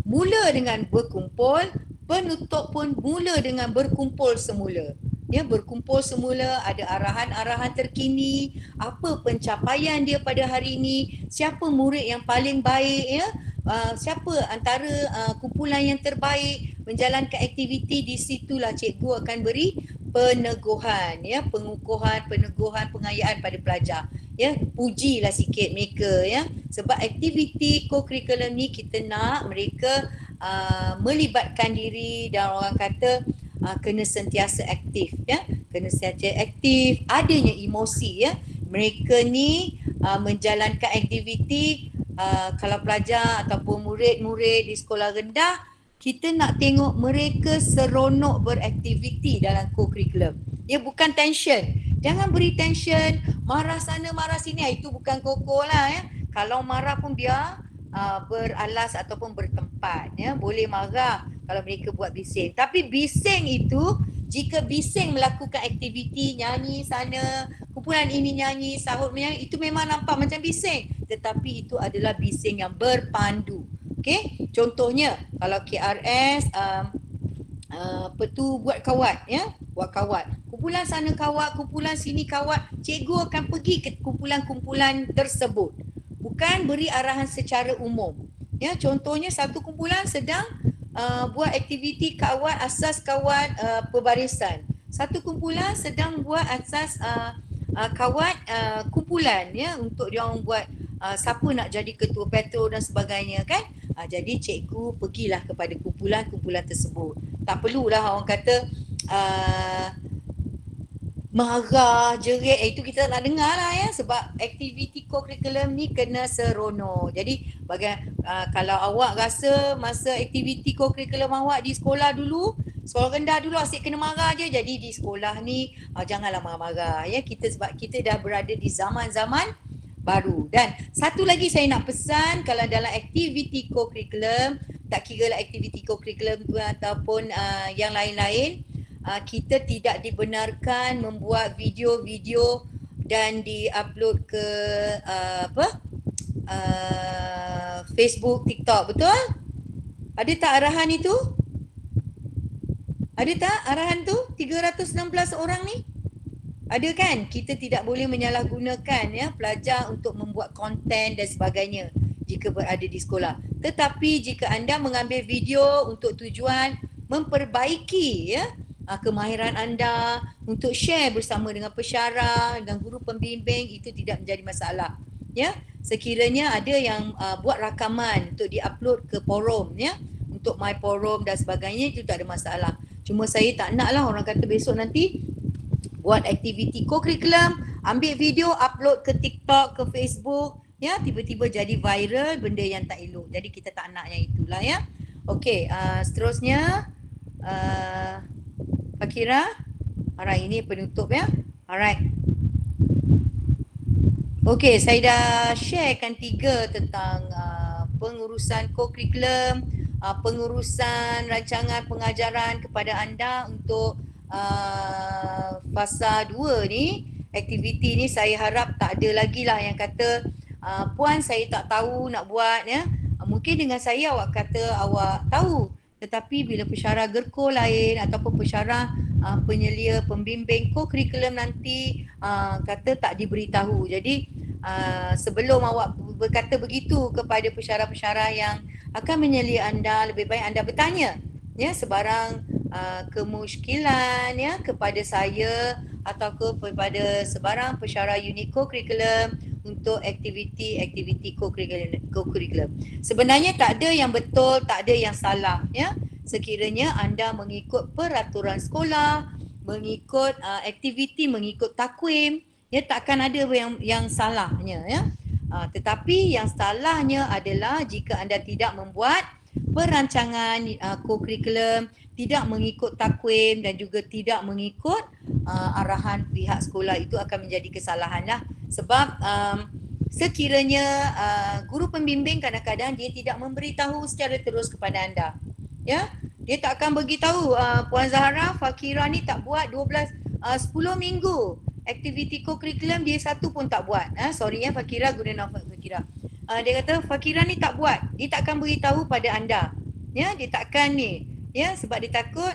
mula dengan berkumpul, penutup pun mula dengan berkumpul semula. Ya, berkumpul semula, ada arahan-arahan terkini, apa pencapaian dia pada hari ini, siapa murid yang paling baik ya, siapa antara kumpulan yang terbaik menjalankan aktiviti. Di situlah cikgu akan beri peneguhan ya, pengukuhan, peneguhan, pengayaan pada pelajar. Ya, pujilah sikit mereka ya, sebab aktiviti co-curriculum ni kita nak mereka melibatkan diri dan orang kata kena sentiasa aktif ya, kena sentiasa aktif, adanya emosi ya. Mereka ni menjalankan aktiviti, kalau pelajar ataupun murid-murid di sekolah rendah, kita nak tengok mereka seronok beraktiviti dalam co-curriculum. Ya, bukan tension. Jangan beri tension, marah sana marah sini, itu bukan koko lah ya. Kalau marah pun biar beralas ataupun bertempat ya. Boleh marah kalau mereka buat bising. Tapi bising itu, jika bising melakukan aktiviti nyanyi sana, kumpulan ini nyanyi, sahut menyanyi, itu memang nampak macam bising. Tetapi itu adalah bising yang berpandu. Okey, contohnya kalau KRS buat kawat ya, buat kawat. Kumpulan sana kawat, kumpulan sini kawat, cikgu akan pergi ke kumpulan-kumpulan tersebut. Bukan beri arahan secara umum. Ya, contohnya satu kumpulan sedang buat aktiviti kawat, asas kawat perbarisan. Satu kumpulan sedang buat asas kawat kumpulan ya, untuk dia orang buat siapa nak jadi ketua petro dan sebagainya kan. Jadi cikgu pergilah kepada kumpulan-kumpulan tersebut. Tak perlulah orang kata marah, jerit, itu kita nak dengar lah ya, sebab aktiviti co-curriculum ni kena seronok. Jadi kalau awak rasa masa aktiviti co-curriculum awak di sekolah dulu, sekolah rendah dulu asyik kena marah je, jadi di sekolah ni janganlah marah-marah ya, sebab kita dah berada di zaman-zaman baru. Dan satu lagi saya nak pesan, kalau dalam aktiviti co-curriculum, tak kira lah aktiviti co-curriculum tu ataupun yang lain-lain, kita tidak dibenarkan membuat video-video dan di-upload ke Facebook, TikTok, betul? Ada tak arahan itu? Ada tak arahan tu? 316 orang ni? Ada kan? Kita tidak boleh menyalahgunakan ya pelajar untuk membuat konten dan sebagainya jika berada di sekolah. Tetapi jika anda mengambil video untuk tujuan memperbaiki ya kemahiran anda, untuk share bersama dengan pensyarah, dengan guru pembimbing, itu tidak menjadi masalah. Ya, sekiranya ada yang buat rakaman untuk diupload ke forum ya, untuk my forum dan sebagainya, itu tak ada masalah. Cuma saya tak naklah orang kata besok nanti buat aktiviti co-curriculum, ambil video, upload ke TikTok, ke Facebook, ya, tiba-tiba jadi viral, benda yang tak elok. Jadi kita tak nak yang itulah, ya. Okey, seterusnya Fakira. Alright, ini penutup, ya. Alright. Okey, saya dah sharekan 3 tentang pengurusan co-curriculum, pengurusan rancangan pengajaran kepada anda untuk fasa 2 ni. Aktiviti ni saya harap tak ada lagi lah yang kata puan saya tak tahu nak buat, ya. Mungkin dengan saya awak kata awak tahu, tetapi bila pensyarah GERCO lain ataupun pensyarah penyelia pembimbing co-curriculum nanti kata tak diberitahu. Jadi sebelum awak berkata begitu kepada pensyarah-pensyarah yang akan menyelia anda, lebih baik anda bertanya, ya, sebarang kemusykilan, ya, kepada saya atau kepada sebarang pensyarah unit co-curriculum untuk aktiviti co-curriculum. Sebenarnya tak ada yang betul, tak ada yang salah, ya. Sekiranya anda mengikut peraturan sekolah, mengikut aktiviti, mengikut takwim, ya, takkan ada yang salahnya, ya. Tetapi yang salahnya adalah jika anda tidak membuat perancangan co-curriculum, tidak mengikut takwim dan juga tidak mengikut arahan pihak sekolah, itu akan menjadi kesalahan lah. Sebab sekiranya guru pembimbing kadang-kadang dia tidak memberitahu secara terus kepada anda, ya, dia tak akan beritahu Puan Zahra, Fakira ni tak buat 10 minggu aktiviti co-curriculum, dia satu pun tak buat. Sorry, ya, Fakira, guna nama Fakira. Dia kata Fakira ni tak buat, dia tak akan beritahu pada anda, ya, dia tak akan ni, ya, sebab dia takut,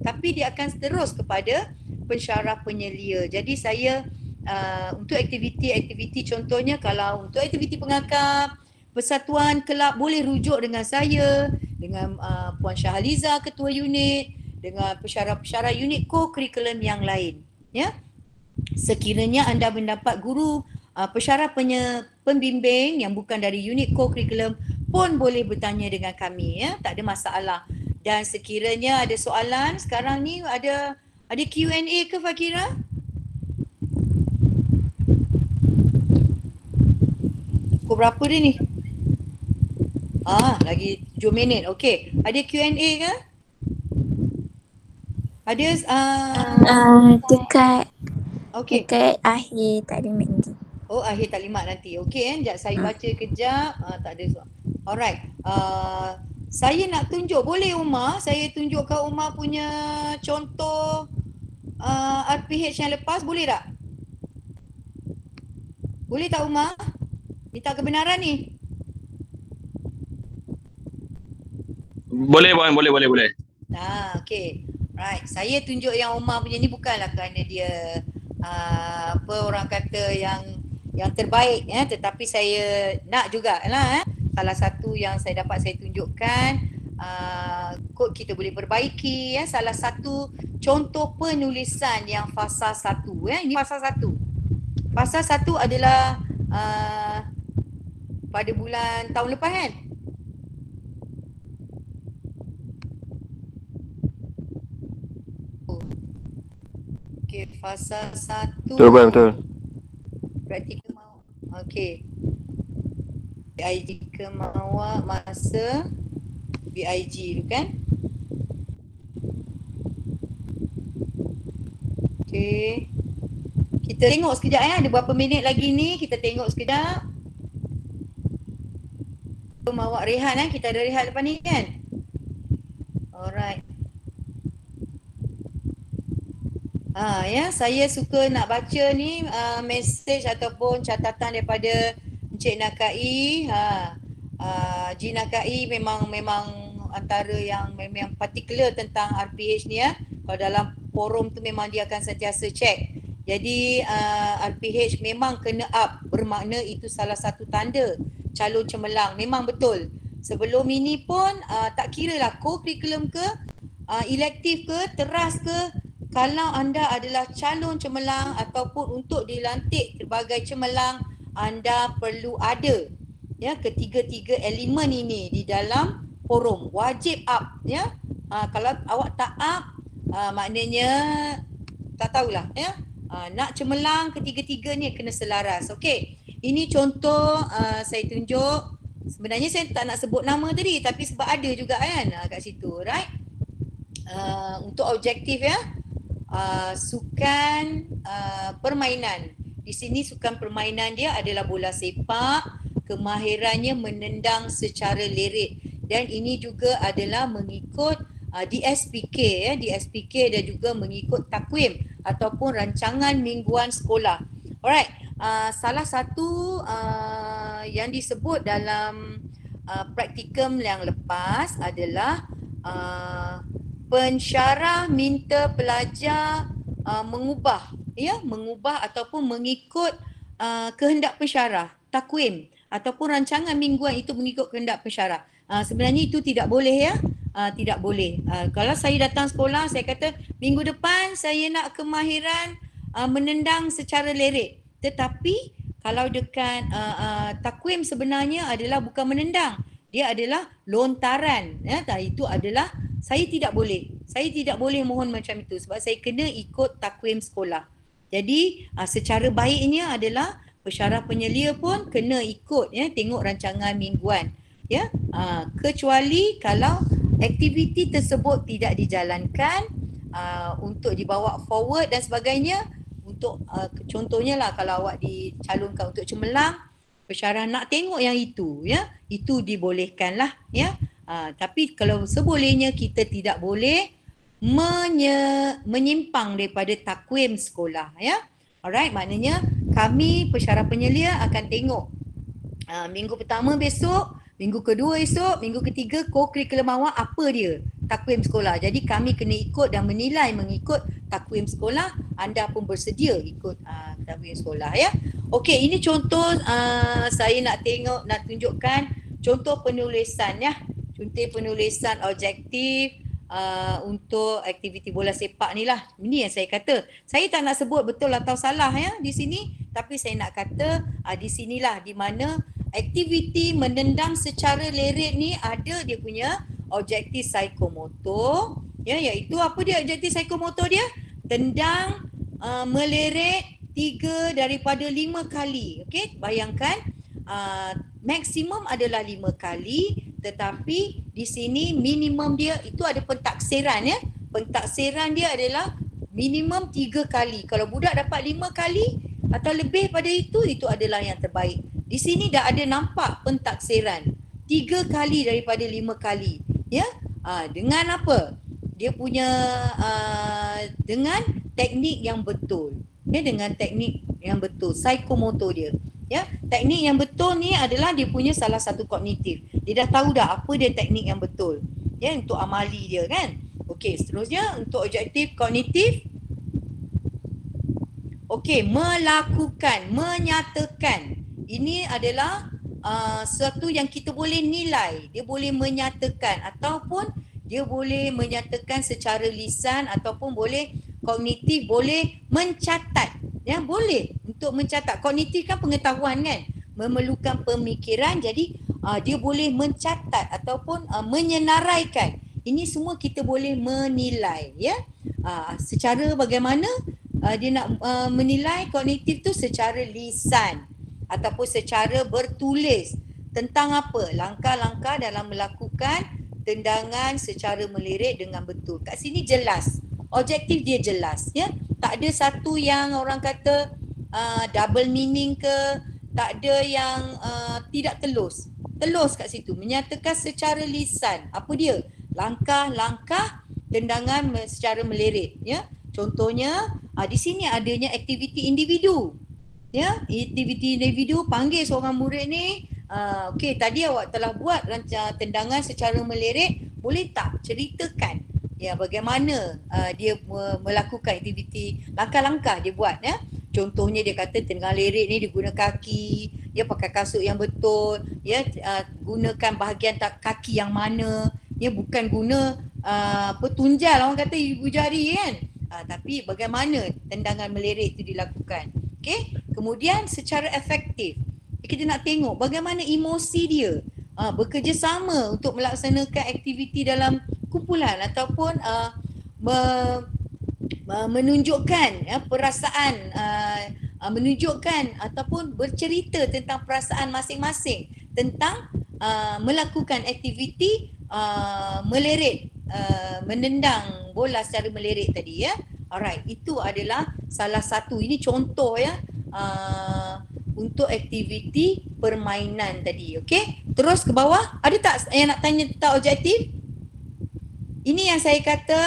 tapi dia akan terus kepada pensyarah penyelia. Jadi saya untuk aktiviti contohnya, kalau untuk aktiviti pengakap, persatuan kelab, boleh rujuk dengan saya, dengan Puan Syahaliza, ketua unit, dengan pensyarah-pensyarah unit co-curriculum yang lain, ya. Sekiranya anda mendapat guru pensyarah pembimbing yang bukan dari unit co-curriculum pun boleh bertanya dengan kami, ya, tak ada masalah. Dan sekiranya ada soalan, sekarang ni ada Q&A ke Fakira? Pukul berapa dia ni? Lagi 7 minit. Okey, ada Q&A ke? Ada dekat akhir taklimat nanti. Oh, akhir taklimat nanti. Okey, sekejap saya baca kejap. Tak ada soal. Alright. Saya nak tunjuk, boleh Umar? Saya tunjukkan Umar punya contoh RPH yang lepas, boleh tak? Boleh tak Umar? Minta kebenaran ni. Boleh Puan, boleh. Okey. Right. Saya tunjuk yang Umar punya ni bukanlah kerana dia orang kata yang terbaik, ya, tetapi saya nak jugalah, salah satu yang saya dapat saya tunjukkan, kod kita boleh perbaiki, ya, salah satu contoh penulisan yang fasa 1, ya. Ini fasa 1. Fasa 1 adalah pada bulan tahun lepas, kan? Okey, fasa 1. Betul. Praktikal mau. Okey. BIG kemauan masa BIG tu, kan? Okey. Kita tengok sekejap, ya. Ada berapa minit lagi ni? Kita tengok sekejap. Awak rehat, kita ada rehat lepas ni, kan? Alright. Ya, saya suka nak baca ni mesej ataupun catatan daripada Encik Nakai. Encik Nakai memang antara yang memang particular tentang RPH ni, ya. Kalau dalam forum tu memang dia akan sentiasa check. Jadi RPH memang kena up, bermakna itu salah satu tanda calon cemerlang. Memang betul. Sebelum ini pun tak kira lah co-curriculum ke, elektif ke, teras ke, kalau anda adalah calon cemerlang ataupun untuk dilantik sebagai cemerlang, anda perlu ada, ya, ketiga-tiga elemen ini di dalam forum. Wajib up, ya. Kalau awak tak up, maknanya tak tahulah ya. Nak cemerlang ketiga-tiga ni kena selaras. Okey. Ini contoh saya tunjuk. Sebenarnya saya tak nak sebut nama tadi tapi sebab ada juga kan kat situ, right? Untuk objektif ya. Sukan permainan. Di sini sukan permainan dia adalah bola sepak, kemahirannya menendang secara lerit dan ini juga adalah mengikut DSPK ya, DSPK dan juga mengikut takwim ataupun rancangan mingguan sekolah. Alright, salah satu yang disebut dalam praktikum yang lepas adalah pensyarah minta pelajar mengubah ataupun mengikut kehendak pensyarah, takwim ataupun rancangan mingguan itu mengikut kehendak pensyarah. Sebenarnya itu tidak boleh ya. Tidak boleh. Kalau saya datang sekolah, saya kata minggu depan saya nak kemahiran menendang secara lerit. Tetapi kalau dekat takwim sebenarnya adalah bukan menendang. Dia adalah lontaran. Ya, itu adalah saya tidak boleh. Saya tidak boleh mohon macam itu sebab saya kena ikut takwim sekolah. Jadi secara baiknya adalah pensyarah penyelia pun kena ikut ya, tengok rancangan mingguan. Ya, kecuali kalau aktiviti tersebut tidak dijalankan untuk dibawa forward dan sebagainya. Untuk contohnya lah kalau awak dicalonkan untuk cemerlang, pensyarah nak tengok yang itu ya, itu dibolehkan lah ya. Tapi kalau sebolehnya kita tidak boleh menyimpang daripada takwim sekolah ya. Alright, maknanya kami pensyarah penyelia akan tengok minggu pertama besok, minggu kedua esok, minggu ketiga co-curriculum awak apa dia takwim sekolah. Jadi kami kena ikut dan menilai mengikut takwim sekolah. Anda pun bersedia ikut takwim sekolah ya. Okey, ini contoh saya nak tunjukkan contoh penulisan ya. Contoh penulisan objektif untuk aktiviti bola sepak ni lah. Ini yang saya kata. Saya tak nak sebut betul atau salah ya di sini, tapi saya nak kata di sinilah di mana aktiviti menendang secara lerit ni ada dia punya objektif psikomotor ya, iaitu apa dia objektif psikomotor dia? Tendang melerit 3 daripada 5 kali. Okey, bayangkan maksimum adalah 5 kali tetapi di sini minimum dia itu ada pentaksiran ya. Pentaksiran dia adalah minimum 3 kali. Kalau budak dapat 5 kali atau lebih pada itu adalah yang terbaik. Di sini dah ada nampak pentaksiran 3 kali daripada 5 kali ya. Dengan apa? Dia punya dengan teknik yang betul. Ya, dengan teknik yang betul, psikomotor dia. Ya, teknik yang betul ni adalah dia punya salah satu kognitif. Dia dah tahu dah apa dia teknik yang betul. Ya, untuk amali dia kan. Okey, seterusnya untuk objektif kognitif. Okey, melakukan, menyatakan. Ini adalah sesuatu yang kita boleh nilai. Dia boleh menyatakan ataupun dia boleh menyatakan secara lisan ataupun boleh kognitif, boleh mencatat. Ya, boleh untuk mencatat. Kognitif kan pengetahuan kan, memerlukan pemikiran. Jadi dia boleh mencatat ataupun menyenaraikan. Ini semua kita boleh menilai ya. Secara bagaimana dia nak menilai kognitif tu secara lisan ataupun secara bertulis tentang apa? Langkah-langkah dalam melakukan tendangan secara melirik dengan betul. Kat sini jelas. Objektif dia jelas ya. Tak ada satu yang orang kata double meaning ke, tak ada yang tidak telus. Telus kat situ menyatakan secara lisan. Apa dia? Langkah-langkah tendangan secara melirik ya. Contohnya di sini adanya aktiviti individu. Ya, aktiviti individu panggil seorang murid ni, okey tadi awak telah buat tendangan secara melirik, boleh tak ceritakan ya bagaimana dia melakukan aktiviti, langkah-langkah dia buat ya. Contohnya dia kata tendangan lirik ni dia guna kaki, dia pakai kasut yang betul, ya gunakan bahagian kaki yang mana, ya bukan guna tunjal orang kata ibu jari kan. Tapi bagaimana tendangan melirik itu dilakukan. Okey, kemudian secara efektif kita nak tengok bagaimana emosi dia bekerjasama untuk melaksanakan aktiviti dalam kumpulan ataupun menunjukkan perasaan, menunjukkan ataupun bercerita tentang perasaan masing-masing tentang melakukan aktiviti meleret, menendang bola secara meleret tadi ya. Alright, itu adalah salah satu, ini contoh ya, untuk aktiviti permainan tadi. Okey, terus ke bawah, ada tak yang nak tanya tentang objektif? Ini yang saya kata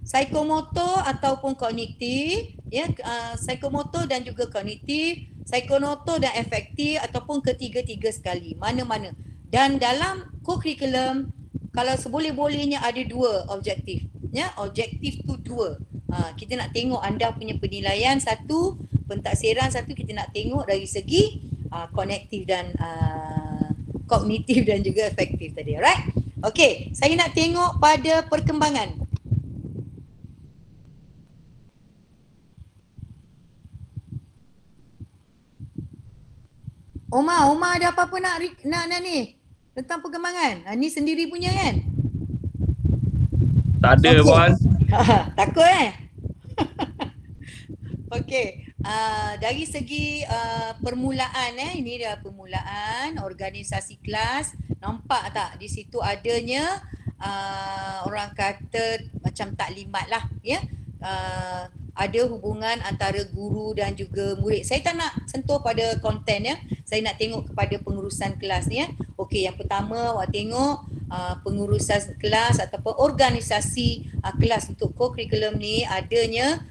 psikomotor ataupun kognitif ya, psikomotor dan juga kognitif, psikomotor dan afektif ataupun ketiga-tiga sekali, mana-mana. Dan dalam co-curriculum, kalau seboleh-bolehnya ada dua objektif ya, objektif tu dua. Kita nak tengok anda punya penilaian satu, pentaksiran satu, kita nak tengok dari segi kognitif dan kognitif dan juga efektif tadi. Alright? Okey, saya nak tengok pada perkembangan. Oma ada apa-apa nak ni tentang perkembangan? Ni sendiri punya kan? Tak ada puan. Takut Okey, dari segi permulaan ini dah permulaan organisasi kelas. Nampak tak di situ adanya orang kata macam taklimat lah ya. Ada hubungan antara guru dan juga murid. Saya tak nak sentuh pada konten ya. Saya nak tengok kepada pengurusan kelas ni ya. Okey, yang pertama awak tengok pengurusan kelas ataupun organisasi kelas untuk co-curriculum ni adanya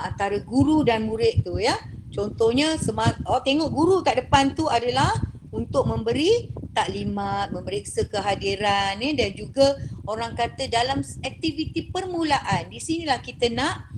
antara guru dan murid tu ya. Contohnya awak tengok guru kat depan tu adalah untuk memberi taklimat, memeriksa kehadiran ni, dan juga orang kata dalam aktiviti permulaan. Di sinilah kita nak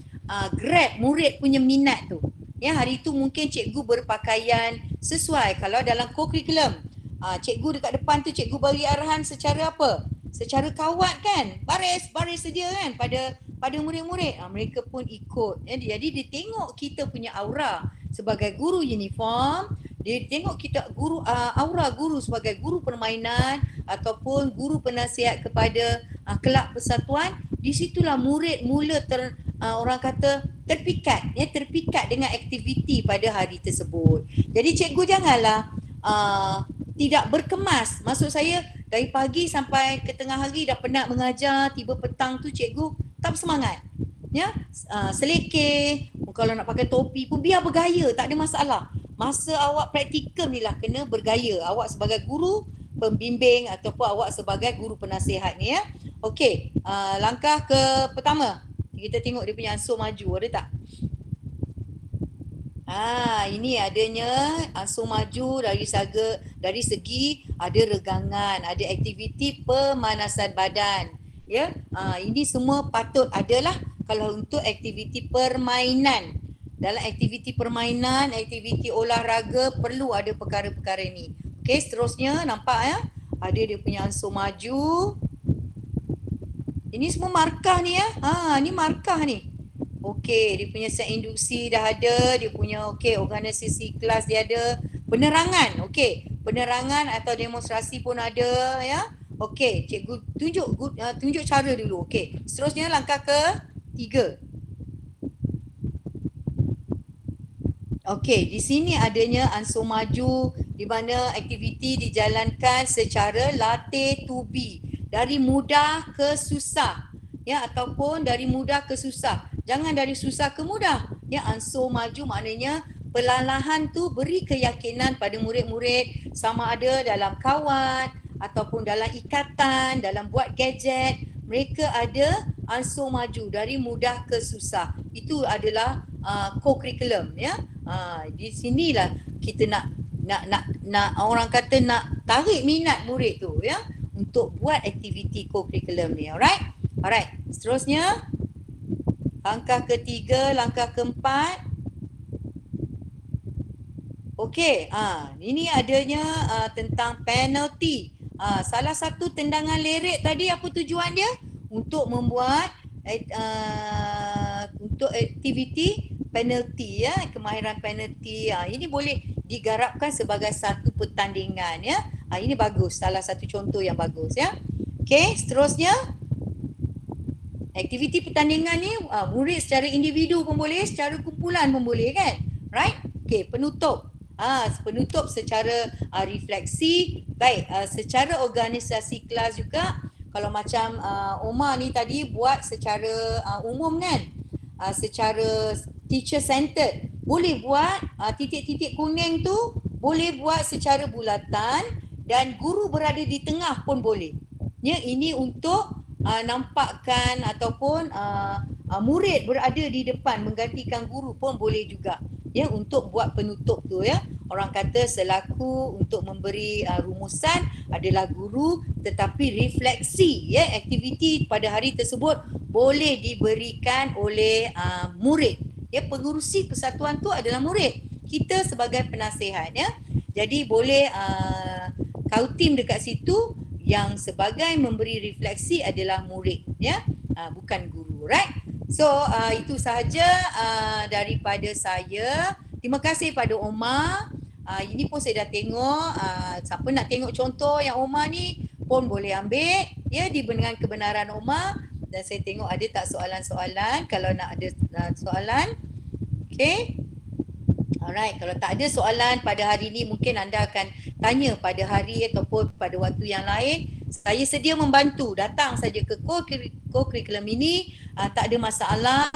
grab murid punya minat tu. Ya, hari tu mungkin cikgu berpakaian sesuai. Kalau dalam co-curriculum, cikgu dekat depan tu cikgu bagi arahan secara apa? Secara kawat kan? Baris sedia kan pada murid-murid. Mereka pun ikut. Jadi dia tengok kita punya aura sebagai guru uniform. Dia tengok kita guru aura guru sebagai guru permainan ataupun guru penasihat kepada kelab persatuan. Di situlah murid mula orang kata terpikat dengan aktiviti pada hari tersebut. Jadi cikgu janganlah tidak berkemas. Maksud saya dari pagi sampai ke tengah hari dah penat mengajar, tiba petang tu cikgu tak bersemangat. Ya, selekeh, kalau nak pakai topi pun biar bergaya, tak ada masalah. Masa awak praktikum ni lah kena bergaya. Awak sebagai guru pembimbing ataupun awak sebagai guru penasihat ni ya. Okey, langkah ke pertama. Kita tengok dia punya ansur maju, ada tak? Ini adanya ansur maju dari segi ada regangan, ada aktiviti pemanasan badan. Ya, ini semua patut adalah kalau untuk aktiviti permainan. Dalam aktiviti permainan, aktiviti olahraga perlu ada perkara-perkara ini. Okey, seterusnya nampak ya, ada dia punya ansur maju. Ini semua markah ni ya. Ni markah ni. Okey, dia punya set induksi dah ada, dia punya organisasi kelas dia ada, penerangan. Okey, penerangan atau demonstrasi pun ada ya. Okey, cikgu tunjuk cara dulu. Okey, seterusnya langkah ke 3. Okey, di sini adanya ansur maju di mana aktiviti dijalankan secara latih to be, dari mudah ke susah ya, ataupun dari mudah ke susah. Jangan dari susah ke mudah. Ya, ansur maju maknanya perlahan-lahan tu beri keyakinan pada murid-murid sama ada dalam kawat ataupun dalam ikatan, dalam buat gadget, mereka ada ansur maju dari mudah ke susah. Itu adalah co-curriculum ya. Di sinilah kita nak orang kata nak tarik minat murid tu ya untuk buat aktiviti co-curriculum ni. Alright. Seterusnya langkah ke-3, langkah ke-4. Okey, ini adanya tentang penalty. Salah satu tendangan leret tadi apa tujuan dia? Untuk membuat untuk aktiviti penalty ya, kemahiran penalty. Ini boleh digarapkan sebagai satu pertandingan ya. Ini bagus, salah satu contoh yang bagus ya. Okey, seterusnya Aktiviti pertandingan ni murid secara individu pun boleh, secara kumpulan pun boleh kan? Right? Okay, penutup. Penutup secara refleksi. Baik, secara organisasi kelas juga, kalau macam Omar ni tadi buat secara umum kan? Secara teacher centered. Boleh buat titik-titik kuning tu, boleh buat secara bulatan dan guru berada di tengah pun boleh. Ya, ini untuk nampakkan ataupun murid berada di depan menggantikan guru pun boleh juga. Ya, untuk buat penutup tu ya. Orang kata selaku untuk memberi rumusan adalah guru, tetapi refleksi ya aktiviti pada hari tersebut boleh diberikan oleh murid. Ya, pengurusi persatuan tu adalah murid. Kita sebagai penasihat ya. Jadi boleh kautim dekat situ yang sebagai memberi refleksi adalah murid ya, bukan guru, right? So itu sahaja daripada saya. Terima kasih pada Omar. Ini pun saya dah tengok, siapa nak tengok contoh yang Omar ni pun boleh ambil ya, dengan kebenaran Omar. Dan saya tengok ada tak soalan-soalan. Kalau nak ada soalan, okay. Alright, kalau tak ada soalan pada hari ini, mungkin anda akan tanya pada hari ataupun pada waktu yang lain. Saya sedia membantu. Datang saja ke co-curriculum ini, tak ada masalah.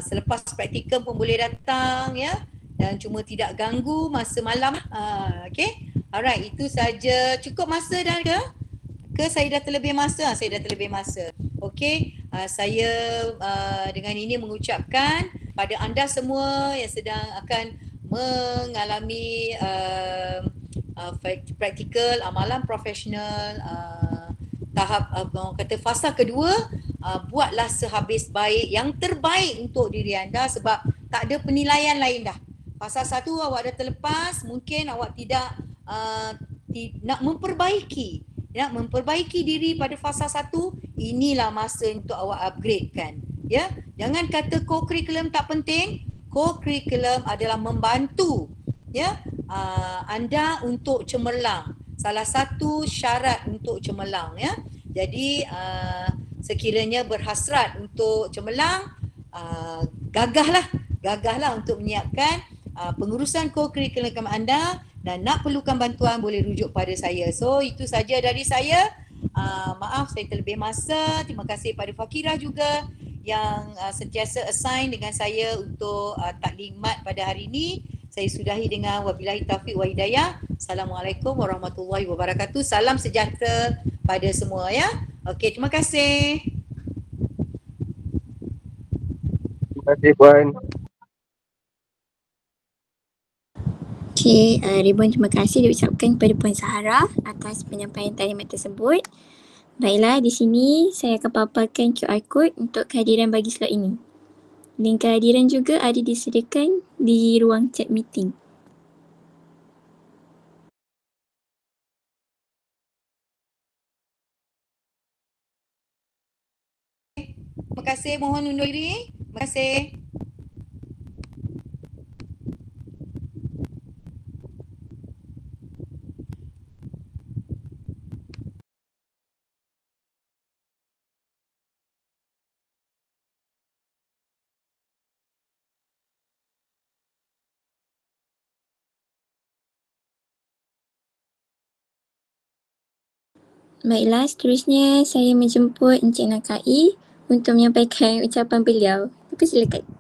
Selepas praktikum pun boleh datang ya. Dan cuma tidak ganggu masa malam. Okay. Alright, itu saja. Cukup masa dah ke? Ke saya dah terlebih masa? Saya dah terlebih masa. Okay. Saya dengan ini mengucapkan pada anda semua yang sedang akan mengalami praktikal amalan profesional tahap kata fasa kedua, buatlah sehabis baik, yang terbaik untuk diri anda sebab tak ada penilaian lain dah. Fasa 1 awak dah terlepas, mungkin awak tidak nak memperbaiki diri pada fasa 1, inilah masa untuk awak upgrade kan. Ya, jangan kata co-curriculum tak penting. Co-curriculum adalah membantu ya anda untuk cemerlang. Salah satu syarat untuk cemerlang ya. Jadi sekiranya berhasrat untuk cemerlang, gagahlah untuk menyiapkan pengurusan co-curriculum anda, dan nak perlukan bantuan boleh rujuk pada saya. So itu saja dari saya. Maaf saya terlebih masa. Terima kasih pada Fakirah juga yang sentiasa assign dengan saya untuk taklimat pada hari ini. Saya sudahi dengan wabillahi taufiq wa hidayah. Assalamualaikum warahmatullahi wabarakatuh. Salam sejahtera pada semua ya. Okey, terima kasih. Terima kasih Puan. Okey, ribuan terima kasih diucapkan kepada Puan Sahara atas penyampaian taklimat tersebut. Baiklah, di sini saya akan paparkan QR code untuk kehadiran bagi slot ini. Link kehadiran juga ada disediakan di ruang chat meeting. Terima kasih, mohon undur diri. Terima kasih. Baiklah, seterusnya saya menjemput Encik Nakai untuk menyampaikan ucapan beliau. Silakan.